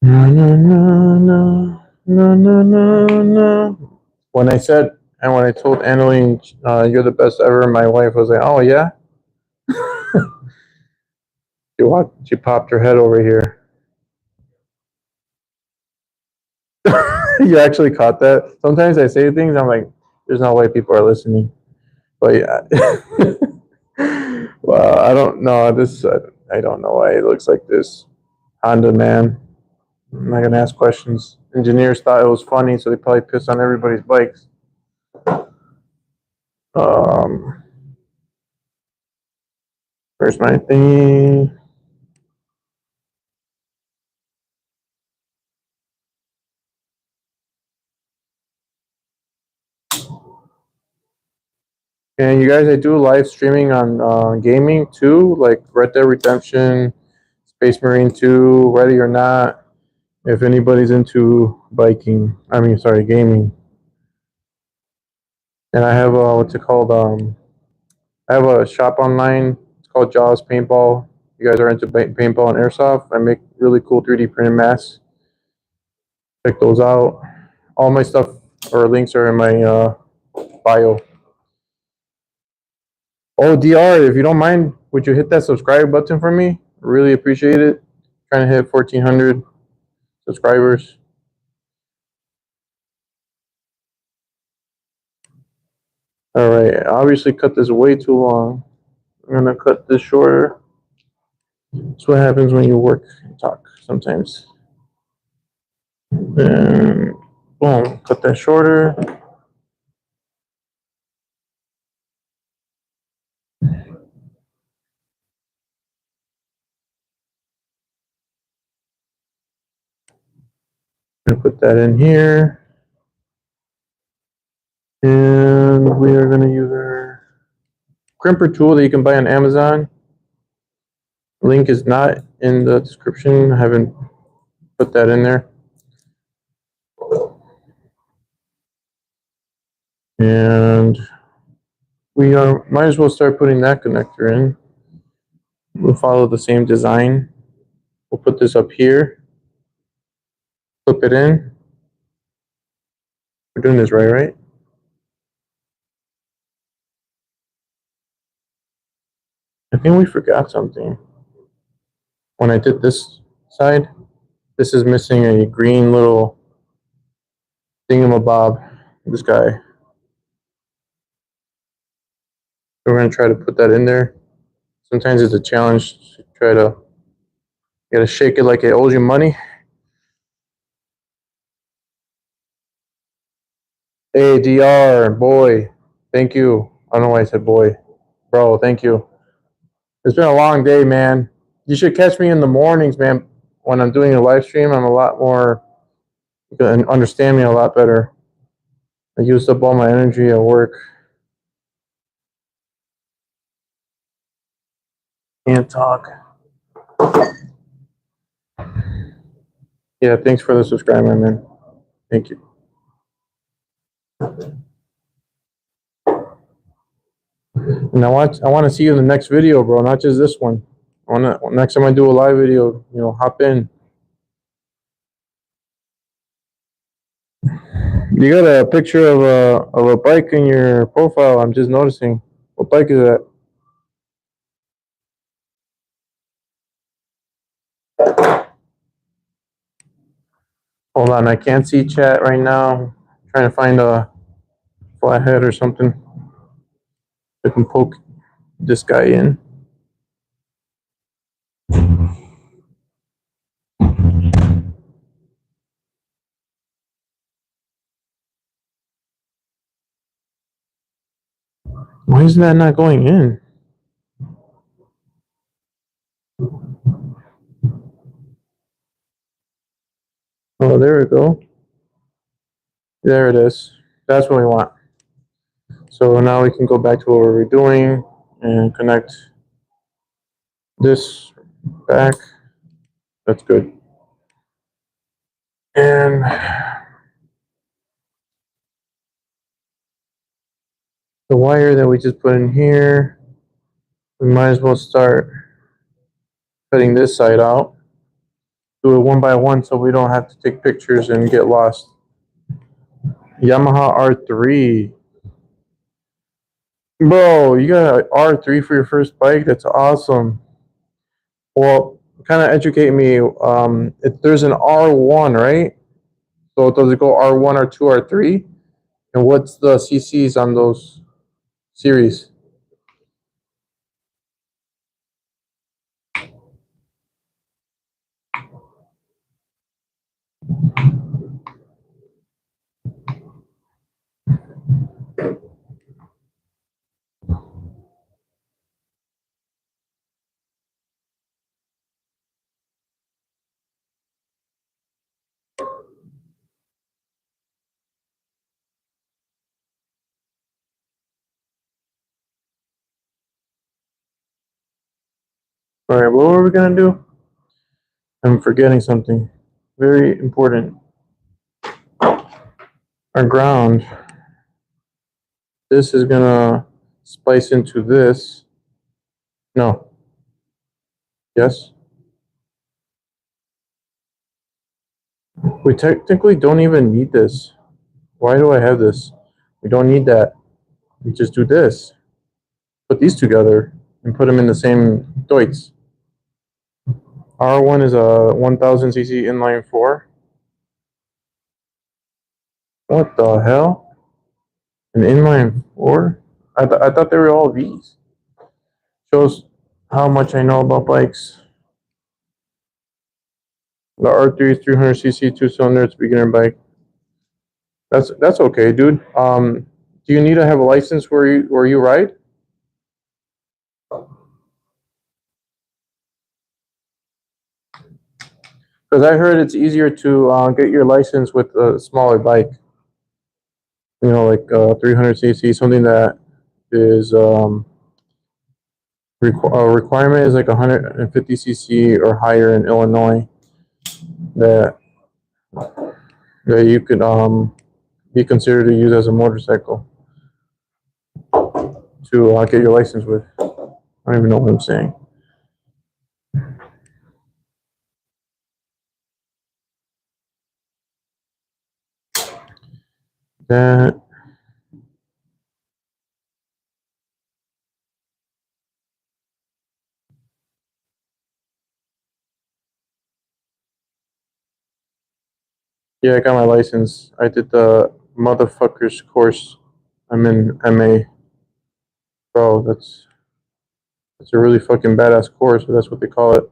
No, no, no, no, no, no, no, no. When I said, and when I told Annalene, you're the best ever, my wife was like, oh, yeah? She popped her head over here. You actually caught that? Sometimes I say things, I'm like, there's no way people are listening. But yeah. Well, I don't know. I don't know why it looks like this. Honda man. I'm not gonna ask questions. Engineers thought it was funny, so they probably pissed on everybody's bikes. Where's my thing? And you guys, I do live streaming on gaming too, like Red Dead Redemption, Space Marine 2, Ready or Not. If anybody's into gaming. And I have what's it called? I have a shop online. It's called Jaws Paintball. You guys are into paintball and airsoft. I make really cool 3D printed masks. Check those out. All my stuff or links are in my bio. Oh, DR, if you don't mind, would you hit that subscribe button for me? Really appreciate it. Trying to hit 1,400 subscribers. All right, I obviously cut this way too long. I'm gonna cut this shorter. That's what happens when you work and talk sometimes. And boom, cut that shorter. Gonna put that in here. And we are gonna use our crimper tool that you can buy on Amazon. Link is not in the description. I haven't put that in there. And we might as well start putting that connector in. We'll follow the same design. We'll put this up here. Flip it in. We're doing this right? I think we forgot something. When I did this side, this is missing a green little thingamabob. This guy. So we're gonna try to put that in there. Sometimes it's a challenge to try to, you gotta shake it like it owes you money. Hey, DR, boy, thank you. I don't know why I said boy. Bro, thank you. It's been a long day, man. You should catch me in the mornings, man. When I'm doing a live stream, I'm a lot more, you can understand me a lot better. I used up all my energy at work. Can't talk. Yeah, thanks for the subscriber, man. Thank you. And I want to see you in the next video, bro, not just this one. Next time I do a live video, hop in. You got a picture of a bike in your profile. I'm just noticing. What bike is that? Hold on, I can't see chat right now. I'm trying to find a flathead or something. I can poke this guy in. Why is that not going in? Oh, there we go. There it is. That's what we want. So now we can go back to what we were doing and connect this back. That's good. And the wire that we just put in here, we might as well start cutting this side out. Do it one by one so we don't have to take pictures and get lost. Yamaha R3. Bro, you got an R3 for your first bike? That's awesome. Well, kind of educate me. There's an R1, right? So does it go R1, R2, R3? And what's the CCs on those series? All right, what were we gonna do? I'm forgetting something very important. Our ground. This is gonna splice into this. No. Yes. We technically don't even need this. Why do I have this? We don't need that. We just do this. Put these together and put them in the same Deutz. R1 is a 1000cc inline 4. What the hell? An inline 4? I thought they were all V's. Shows how much I know about bikes. The R3 is 300cc 2-cylinder. It's a beginner bike. That's okay, dude. Do you need to have a license where you ride? Because I heard it's easier to get your license with a smaller bike. Like 300cc, something that is requirement is like 150cc or higher in Illinois. That you could be considered to use as a motorcycle to get your license with. I don't even know what I'm saying. That. Yeah, I got my license. I did the motherfuckers course. I'm in MA. Bro, that's a really fucking badass course, but that's what they call it.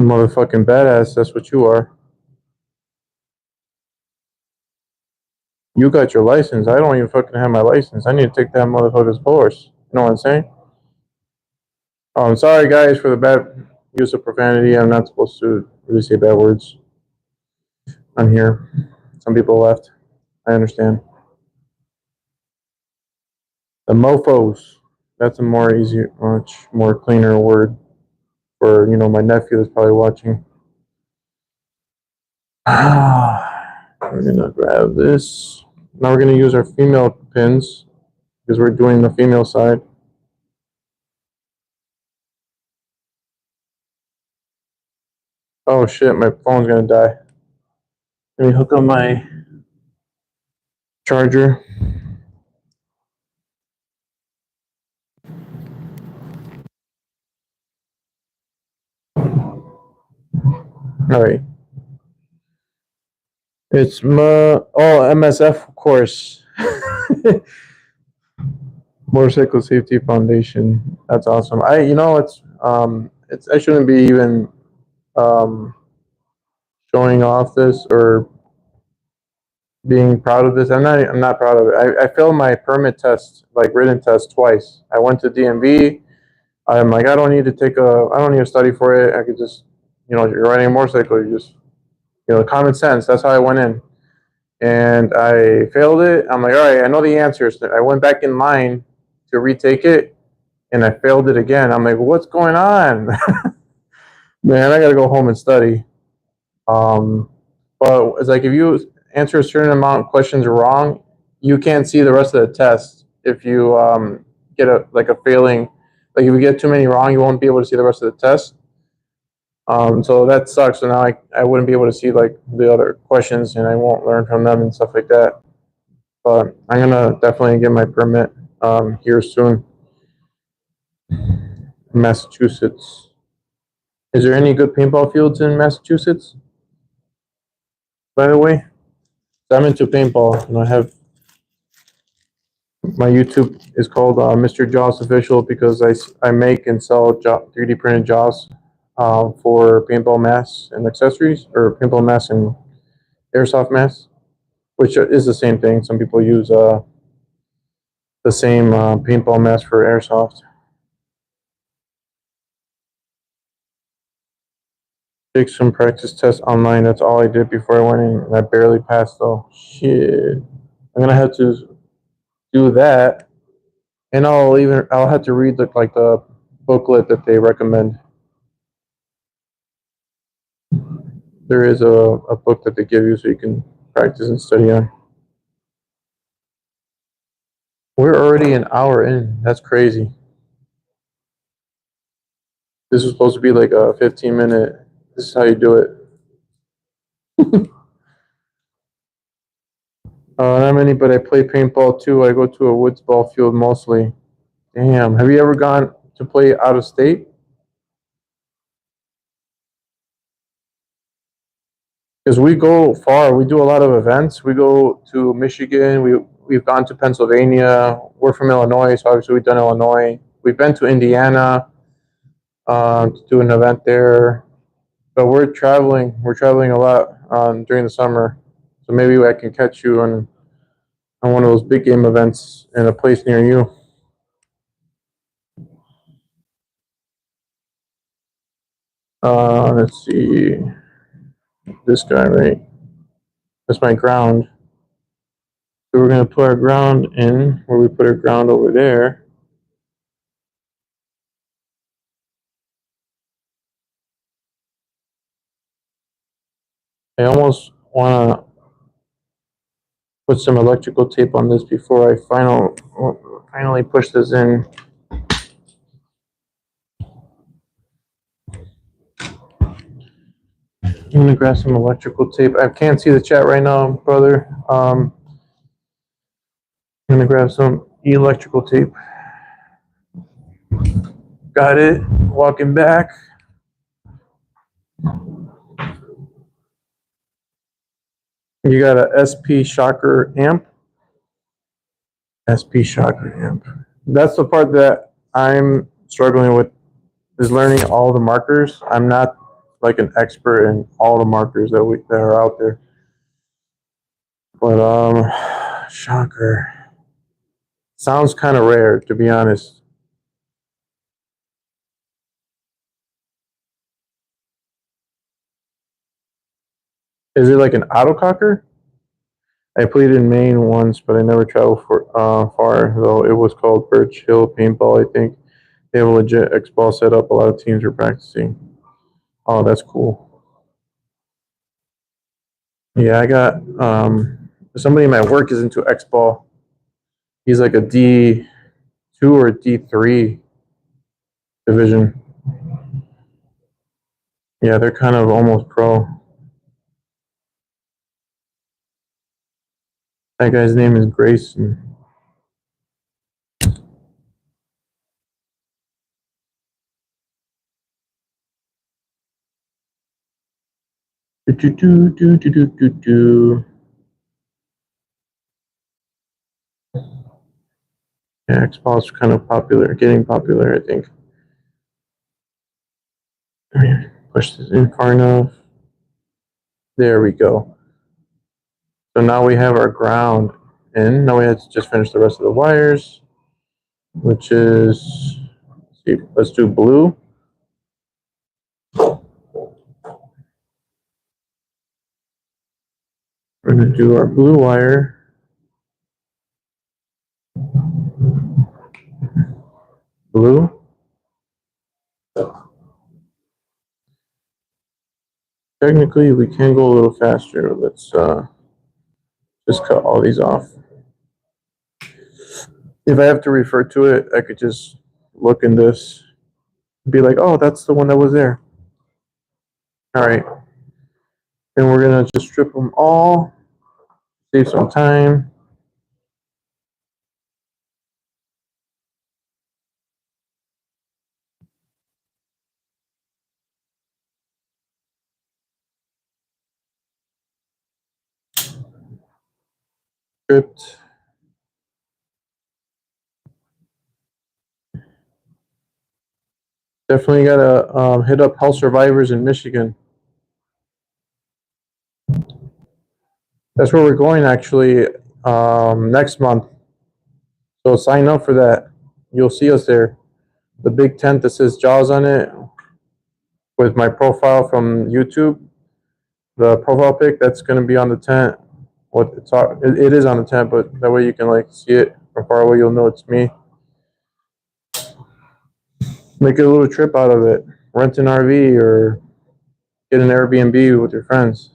Motherfucking badass, that's what you are. You got your license. I don't even fucking have my license. I need to take that motherfucker's course. You know what I'm saying? I'm sorry, guys, for the bad use of profanity. I'm not supposed to really say bad words on here. Some people left. I understand. The mofos. That's a more easy, much more cleaner word for, you know, my nephew that's probably watching. We're gonna grab this. Now we're gonna use our female pins because we're doing the female side. Oh shit, my phone's gonna die. Let me hook up my charger. All right. It's MSF course. Motorcycle Safety Foundation. That's awesome. It's I shouldn't be even um showing off this or being proud of this. I'm not proud of it. I failed my permit test, like written test twice. I went to DMV. I'm like, I don't need to study for it. I could just, you know, you're riding a motorcycle, you just, you know, common sense. That's how I went in. And I failed it. I'm like, all right, I know the answers. I went back in line to retake it and I failed it again. I'm like, what's going on? Man, I gotta go home and study. But it's like if you answer a certain amount of questions wrong, you can't see the rest of the test. If you get a failing, like if you get too many wrong, you won't be able to see the rest of the test. So that sucks. So now I wouldn't be able to see like the other questions, and I won't learn from them and stuff like that. But I'm gonna definitely get my permit here soon. Massachusetts. Is there any good paintball fields in Massachusetts? By the way, so I'm into paintball, and I have my YouTube is called Mr. Jaws Official because I make and sell 3D printed jaws for paintball masks and accessories, or paintball masks and airsoft masks, which is the same thing. Some people use the same paintball mask for airsoft. Take some practice tests online. That's all I did before I went in, and I barely passed though. Shit, I'm gonna have to do that, and I'll have to read the booklet that they recommend. There is a book that they give you so you can practice and study on. We're already an hour in. That's crazy. This was supposed to be like a 15-minute. This is how you do it. Not many, but I play paintball too. I go to a woods ball field mostly. Damn. Have you ever gone to play out of state? Because we go far. We do a lot of events. We go to Michigan. We've gone to Pennsylvania. We're from Illinois, so obviously we've done Illinois. We've been to Indiana to do an event there. But we're traveling. We're traveling a lot during the summer. So maybe I can catch you on one of those big game events in a place near you. Let's see. This guy, right? That's my ground. So we're going to put our ground in where we put our ground over there. I almost want to put some electrical tape on this before I finally push this in. I'm going to grab some electrical tape. I can't see the chat right now, brother. I'm going to grab some electrical tape. Got it. Walking back. You got a SP shocker amp. SP shocker amp. That's the part that I'm struggling with, is learning all the markers. I'm not like an expert in all the markers that are out there. But shocker. Sounds kind of rare, to be honest. Is it like an autococker? I played in Maine once, but I never traveled far, though it was called Birch Hill Paintball, I think. They have a legit X-ball set up. A lot of teams are practicing. Oh, that's cool. Yeah, I got somebody in my work is into X-ball. He's like a D2 or D3 division. Yeah, they're kind of almost pro. That guy's name is Grayson. Yeah, X-ball is kind of popular, getting popular, I think. Push this in far enough. There we go. So now we have our ground in. Now we have to just finish the rest of the wires, which is, let's do blue. We're going to do our blue wire. Blue. Technically, we can go a little faster. Let's just cut all these off. If I have to refer to it, I could just look in this and be like, oh, that's the one that was there. All right. Then we're going to just strip them all, save some time. Stripped. Definitely gotta hit up Health Survivors in Michigan. That's where we're going actually next month. So sign up for that. You'll see us there. The big tent that says Jaws on it with my profile from YouTube. The profile pic that's going to be on the tent. It is on the tent, but that way you can like see it from far away. You'll know it's me. Make a little trip out of it. Rent an RV or get an Airbnb with your friends.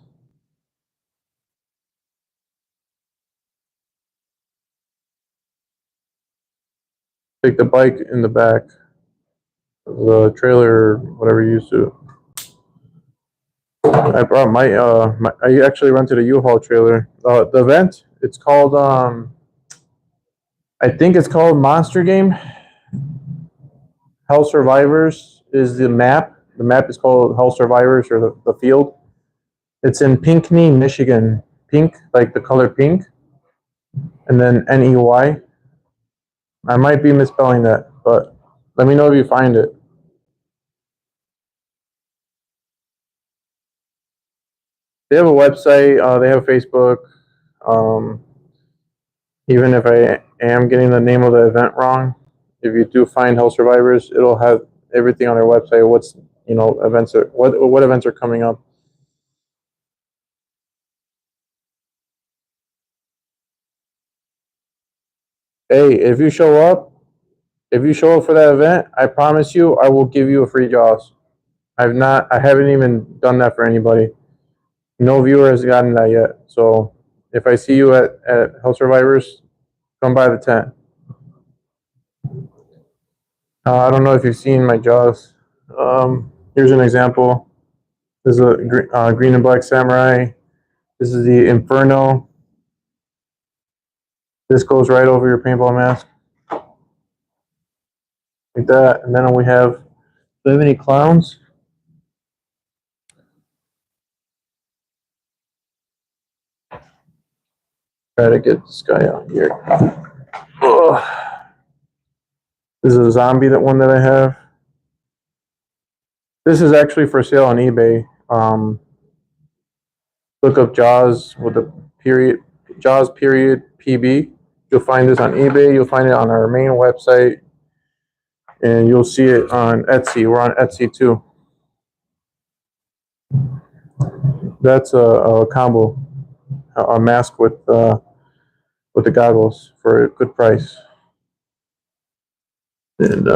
Take the bike in the back, the trailer, whatever you used to. I brought I actually rented a U-Haul trailer. The event, it's called, I think it's called Monster Game. Hell Survivors is the map. The map is called Hell Survivors, or the field. It's in Pinckney, Michigan. Pink, like the color pink, and then Ney. I might be misspelling that, but let me know if you find it. They have a website. They have Facebook. Even if I am getting the name of the event wrong, if you do find Hell Survivors, it'll have everything on their website. What's events are what events are coming up. Hey, if you show up for that event, I promise you, I will give you a free Jaws. I haven't even done that for anybody. No viewer has gotten that yet. So if I see you at Hell Survivors, come by the tent. I don't know if you've seen my Jaws. Here's an example. This is a green and black samurai. This is the Inferno. This goes right over your paintball mask. Like that. And then we have, do we have any clowns? Try to get this guy out here. Ugh. This is a zombie, that one that I have. This is actually for sale on eBay. Look up Jaws with a period, Jaws period PB. You'll find this on eBay. You'll find it on our main website, and you'll see it on Etsy. We're on Etsy too. That's a combo, a mask with the goggles for a good price. And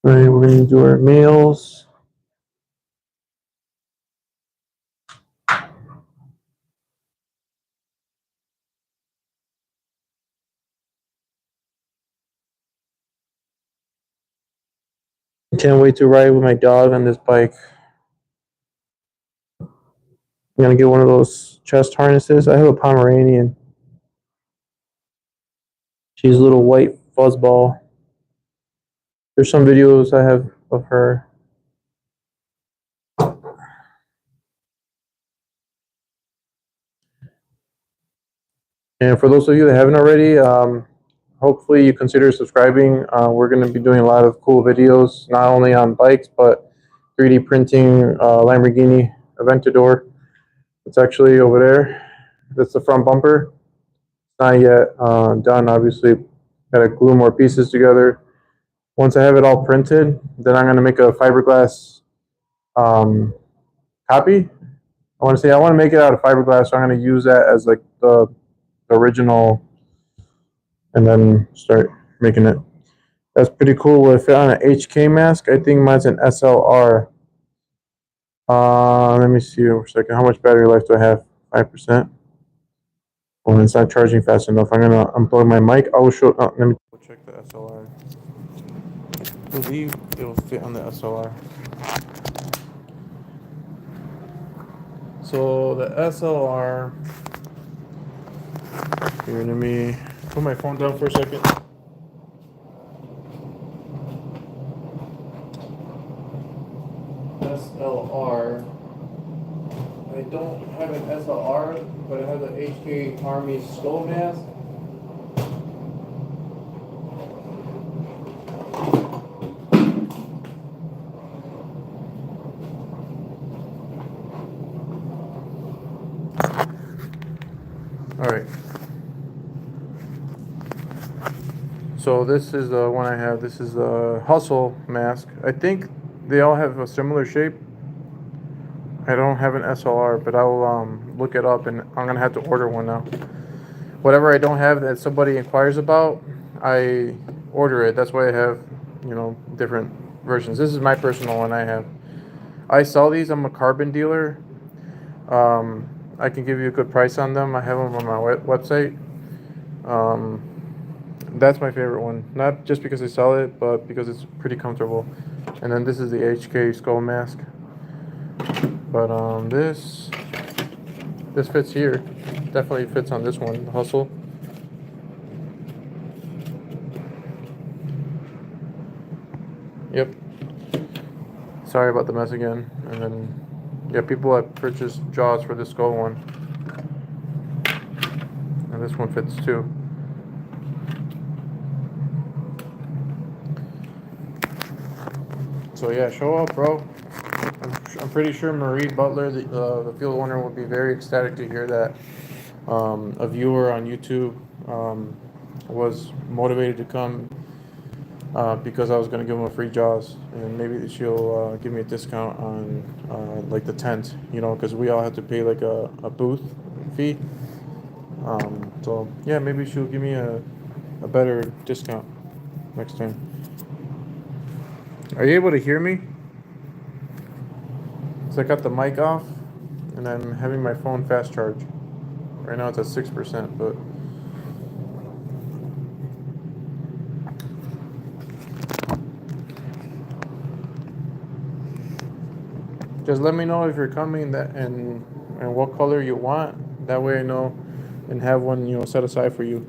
right, we're gonna do our meals. Can't wait to ride with my dog on this bike. I'm gonna get one of those chest harnesses. I have a Pomeranian. She's a little white fuzzball. There's some videos I have of her. And for those of you that haven't already, hopefully you consider subscribing. We're going to be doing a lot of cool videos, not only on bikes, but 3D printing Lamborghini Aventador. It's actually over there. That's the front bumper. Not yet done, obviously. Got to glue more pieces together. Once I have it all printed, then I'm going to make a fiberglass copy. I want to make it out of fiberglass, so I'm going to use that as like the original, and then start making it. That's pretty cool. Will it fit on an HK mask? I think mine's an SLR. Let me see for a second. How much battery life do I have? 5%. Well, it's not charging fast enough. I'm gonna unplug my mic. I will show. Let me check the SLR. I believe it will fit on the SLR. So the SLR. Here, let me put my phone down for a second. SLR. I don't have an SLR, but I have the HK Army skull mask. All right. So this is the one I have. This is the Hustle mask. I think they all have a similar shape. I don't have an SLR, but I'll look it up, and I'm gonna have to order one now. Whatever I don't have that somebody inquires about, I order it. That's why I have, different versions. This is my personal one I have. I sell these. I'm a carbon dealer. I can give you a good price on them. I have them on my website. That's my favorite one. Not just because I sell it, but because it's pretty comfortable. And then this is the HK skull mask. But this fits here. Definitely fits on this one, the Hustle. Yep. Sorry about the mess again. And then, yeah, people have purchased Jaws for the skull one. And this one fits too. So yeah, show up, bro. I'm pretty sure Marie Butler, the field owner, would be very ecstatic to hear that a viewer on YouTube was motivated to come because I was going to give him a free Jaws, and maybe she'll give me a discount on like the tent, because we all have to pay like a booth fee. So yeah, maybe she'll give me a better discount next time. Are you able to hear me? So I got the mic off, and I'm having my phone fast charge. Right now it's at 6%, but just let me know if you're coming and what color you want. That way I know and have one set aside for you.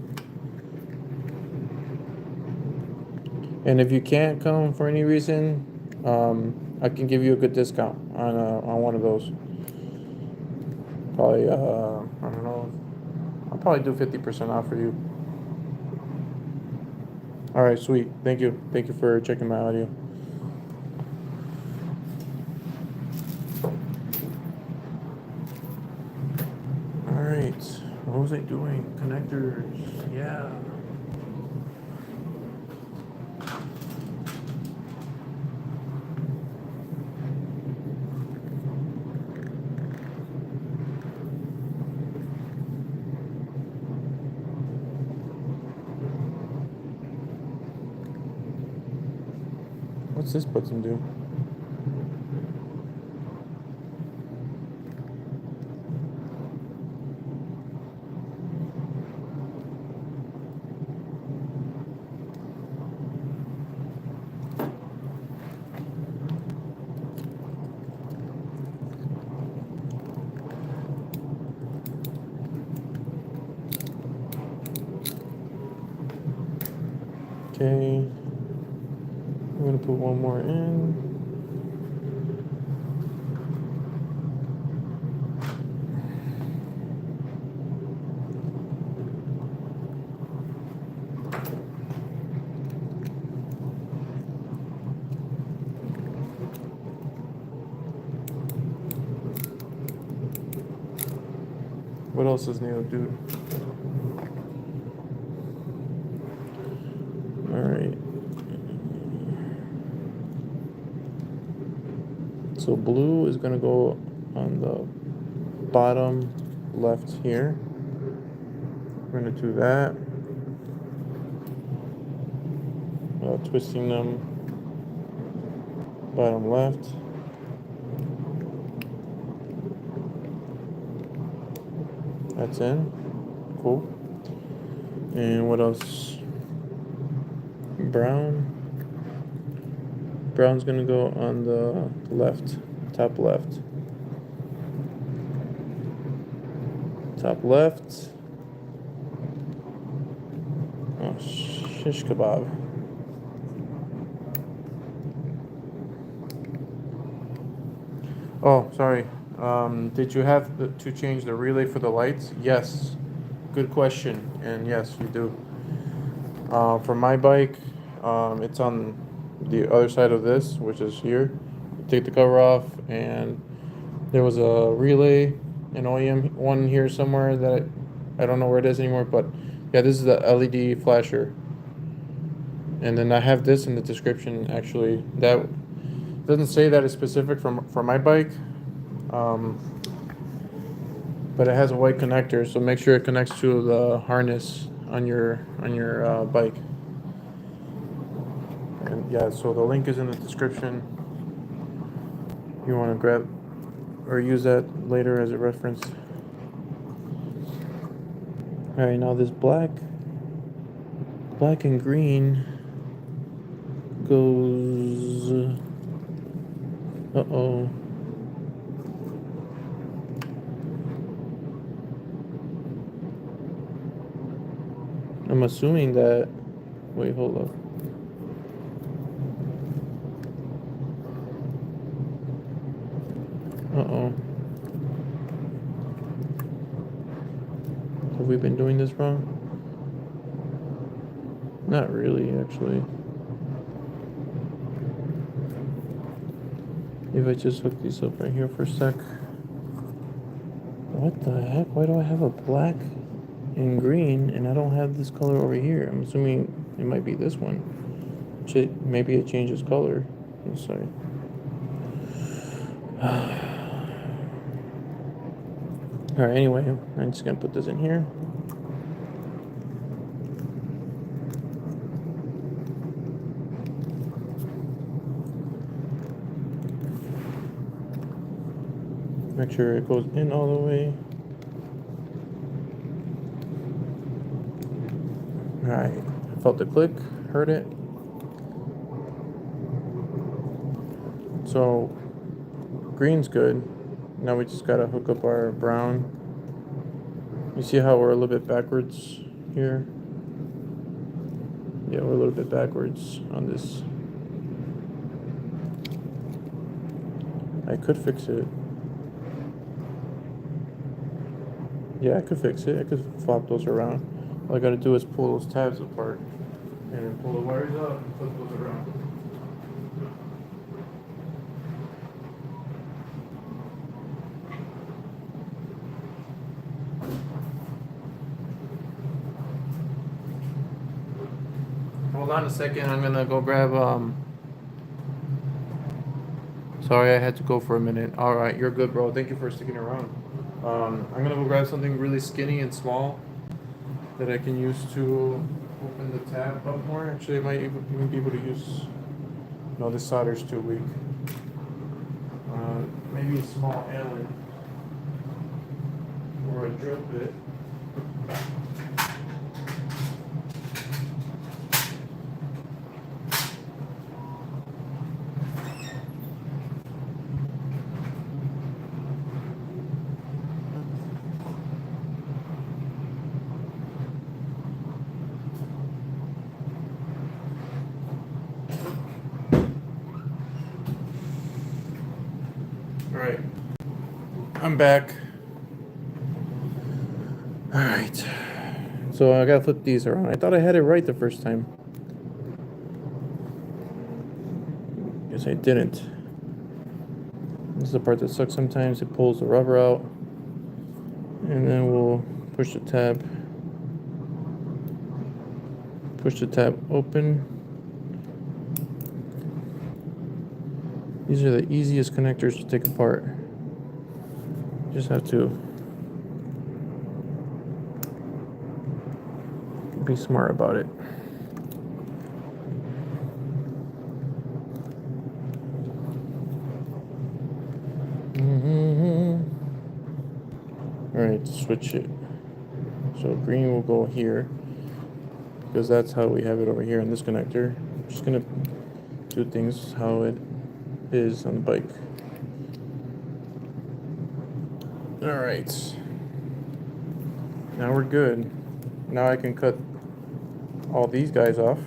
And if you can't come for any reason, I can give you a good discount on one of those. Probably I don't know. I'll probably do 50% off for you. All right, sweet. Thank you. Thank you for checking my audio. All right. What was I doing? Connectors. Yeah. What's this button do? Okay. I'm gonna put one more in. What else is new, dude? All right. So blue is gonna go on the bottom left here. We're gonna do that. Twisting them bottom left. That's in. Cool. And what else? Brown. Brown's gonna go on the left, top left. Top left. Oh, shish kebab. Oh, sorry. Did you have to change the relay for the lights? Yes. Good question. And yes, you do. For my bike, it's on the other side of this, which is here. Take the cover off, and there was a relay, an OEM one here somewhere that I don't know where it is anymore, but yeah, this is the LED flasher. And then I have this in the description, actually. That doesn't say that it's specific for my bike, but it has a white connector, so make sure it connects to the harness on your bike. And yeah, so the link is in the description. You want to grab or use that later as a reference. All right, now this black and green goes. Uh-oh. I'm assuming that. Wait, hold up. Uh-oh. Have we been doing this wrong? Not really, actually. If I just hook these up right here for a sec. What the heck? Why do I have a black and green and I don't have this color over here? I'm assuming it might be this one. Maybe it changes color. I'm sorry. Alright, anyway, I'm just gonna put this in here. Make sure it goes in all the way. Alright, felt the click, heard it. So, green's good. Now we just gotta hook up our brown. You see how we're a little bit backwards here? Yeah, we're a little bit backwards on this. I could fix it. Yeah, I could fix it. I could flop those around. All I gotta do is pull those tabs apart. And then pull the wires up and flip those around. Hold on a second, I'm gonna go grab sorry, I had to go for a minute. Alright, you're good, bro. Thank you for sticking around. I'm gonna go grab something really skinny and small that I can use to open the tab up more. Actually, I might even be able to use... No, this solder's too weak. Maybe a small Allen or a drill bit. Alright, I'm back. Alright, so I gotta flip these around. I thought I had it right the first time. Guess I didn't. This is the part that sucks sometimes. It pulls the rubber out. And then we'll push the tab. Push the tab open. These are the easiest connectors to take apart. Just have to be smart about it. Alright, switch it. So green will go here, because that's how we have it over here in this connector. I'm just gonna do things how it is on the bike. Alright. Now we're good. Now I can cut all these guys off.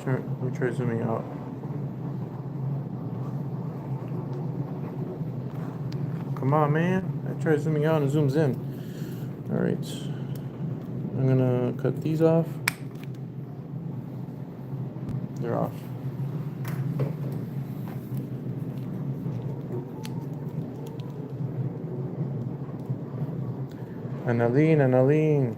Let me try zooming out. Come on, man. I try zooming out and it zooms in. Alright. I'm gonna cut these off. They're off. Analine.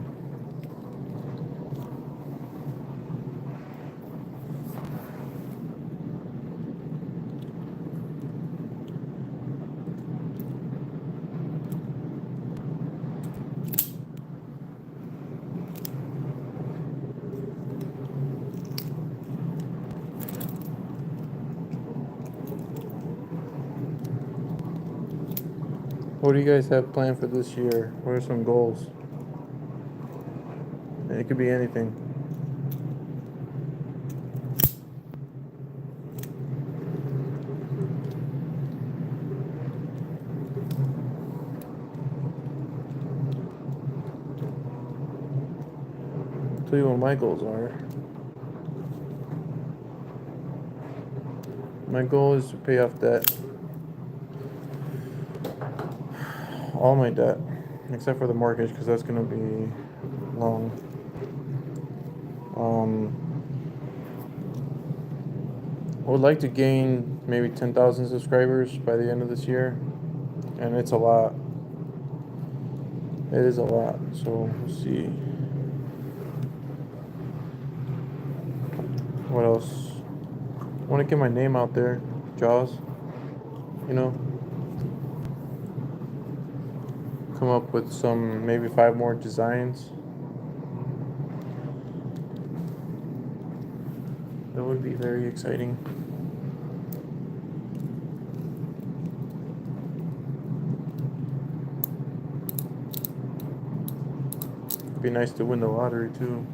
What do you guys have planned for this year? What are some goals? It could be anything. I'll tell you what my goals are. My goal is to pay off debt. All my debt, except for the mortgage, because that's going to be long. I would like to gain maybe 10,000 subscribers by the end of this year, and it's a lot. It is a lot, so we'll see. What else? I want to get my name out there, Jaws, you know. Come up with some, maybe 5 more designs. That would be very exciting. It'd be nice to win the lottery too.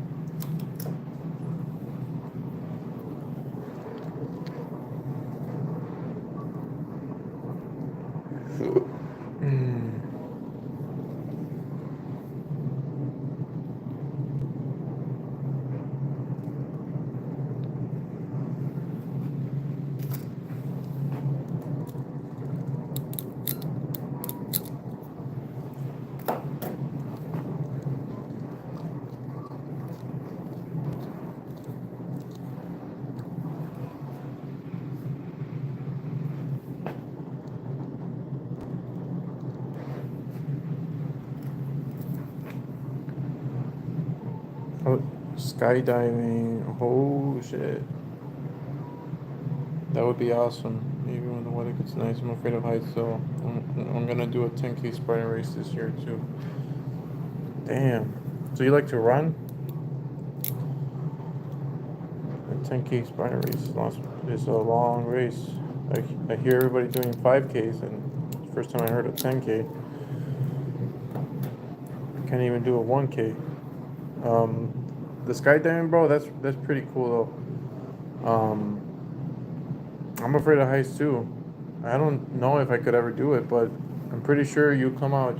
Skydiving. Oh shit. That would be awesome. Even when the weather gets nice. I'm afraid of heights, so I'm gonna do a 10K Spartan race this year too. Damn. So you like to run? A 10K Spartan race is a long race. I hear everybody doing 5Ks, and the first time I heard of 10K. I can't even do a 1K. The skydiving, bro, that's pretty cool though. I'm afraid of heights too. I don't know if I could ever do it, but I'm pretty sure you come out a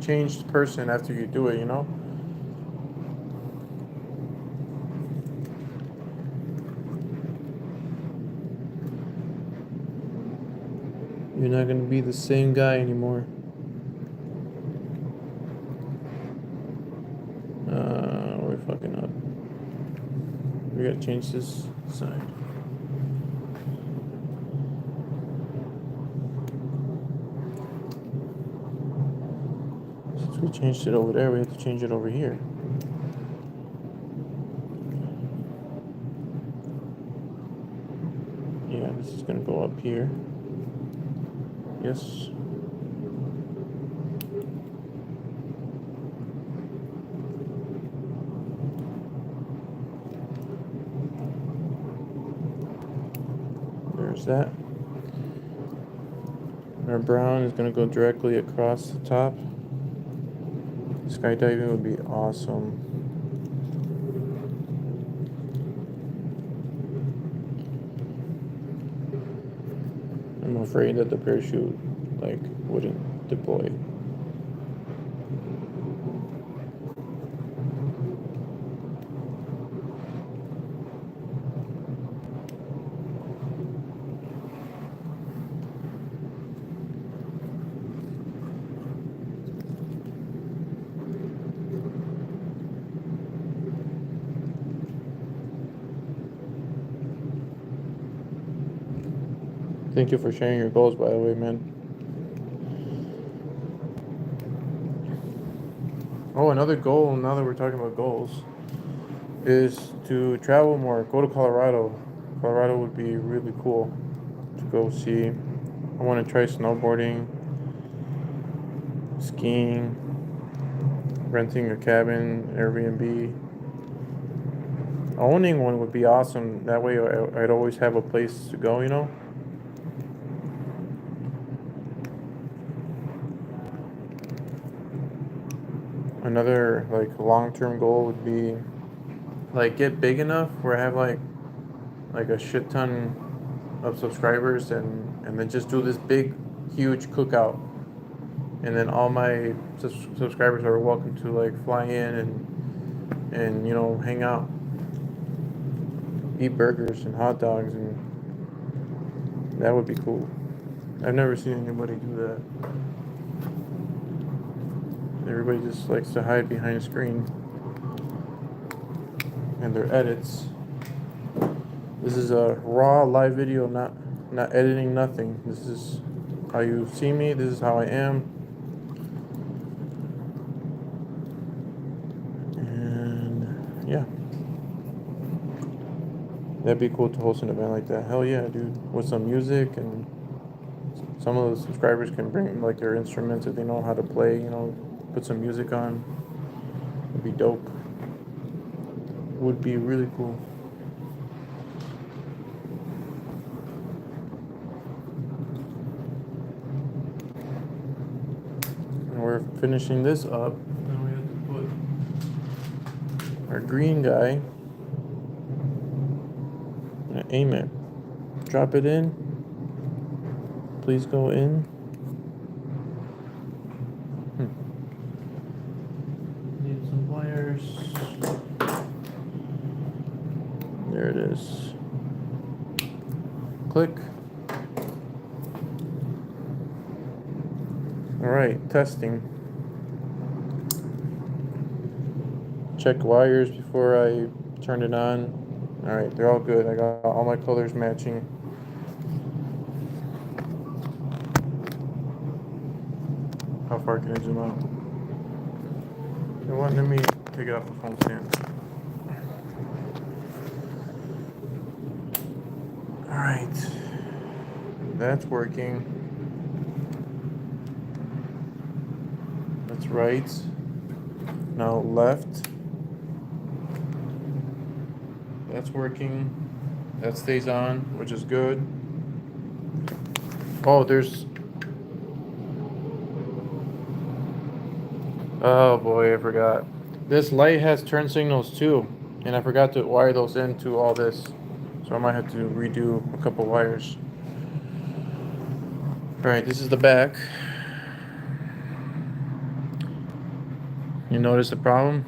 changed person after you do it, you know? You're not gonna be the same guy anymore. We're fucking up. We gotta change this side. Since we changed it over there, we have to change it over here. Yeah, this is gonna go up here. Yes. There's that. Our brown is gonna go directly across the top. Skydiving would be awesome. I'm afraid that the parachute wouldn't deploy. Thank you for sharing your goals, by the way, man. Oh, another goal, now that we're talking about goals, is to travel more. Go to Colorado. Colorado would be really cool to go see. I want to try snowboarding, skiing, renting a cabin, Airbnb. Owning one would be awesome. That way I'd always have a place to go, you know? Another long-term goal would be get big enough where I have like a shit ton of subscribers and then just do this big huge cookout, and then all my subscribers are welcome to fly in and you know, hang out, eat burgers and hot dogs, and that would be cool. I've never seen anybody do that. Everybody just likes to hide behind a screen and their edits. This is a raw live video, not editing, nothing. This is how you see me. This is how I am. And yeah, that'd be cool to host an event like that. Hell yeah, dude. With some music, and some of the subscribers can bring their instruments if they know how to play, you know, put some music on. It'd be dope. Would be really cool. And we're finishing this up. Now we have to put our green guy and aim it. Drop it in. Please go in. Need some wires. There it is. Click. All right, testing. Check wires before I turn it on. All right, they're all good. I got all my colors matching. How far can I zoom out? You know what? Let me take it off the phone stand. Alright. That's working. That's right. Now left. That's working. That stays on, which is good. Oh, there's... Oh boy, I forgot. This light has turn signals too, and I forgot to wire those into all this. So I might have to redo a couple wires. Alright, this is the back. You notice the problem?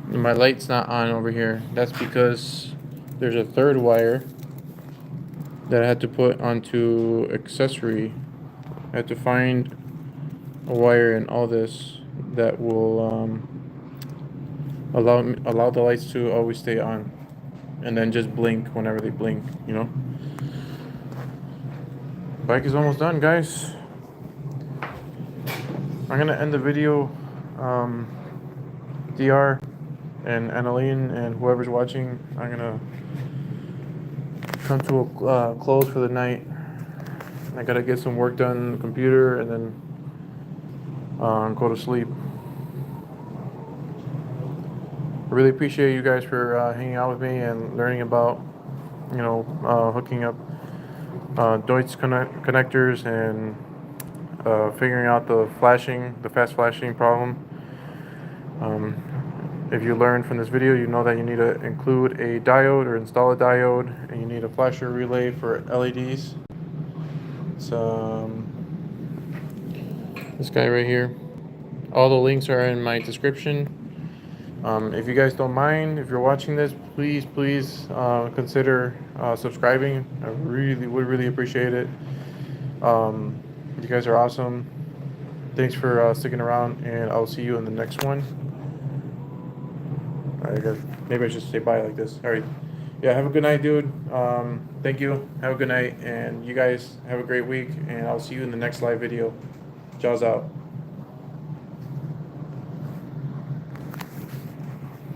My light's not on over here. That's because there's a third wire that I had to put onto accessory. I had to find a wire in all this that will allow the lights to always stay on, and then just blink whenever they blink, you know. Bike is almost done, guys. I'm gonna end the video. DR and Annalene and whoever's watching, I'm gonna come to a close for the night. I gotta get some work done on the computer and then go to sleep. I really appreciate you guys for hanging out with me and learning about, you know, hooking up Deutsch connectors and figuring out the fast flashing problem. If you learned from this video, you know that you need to include a diode or install a diode, and you need a flasher relay for LEDs. It's this guy right here. All the links are in my description. If you guys don't mind, if you're watching this, please consider subscribing. I would really appreciate it. You guys are awesome. Thanks for sticking around, and I'll see you in the next one. Alright guys, maybe I should say bye like this. Alright, yeah, have a good night, dude. Thank you, have a good night, and you guys have a great week, and I'll see you in the next live video. Jaws out.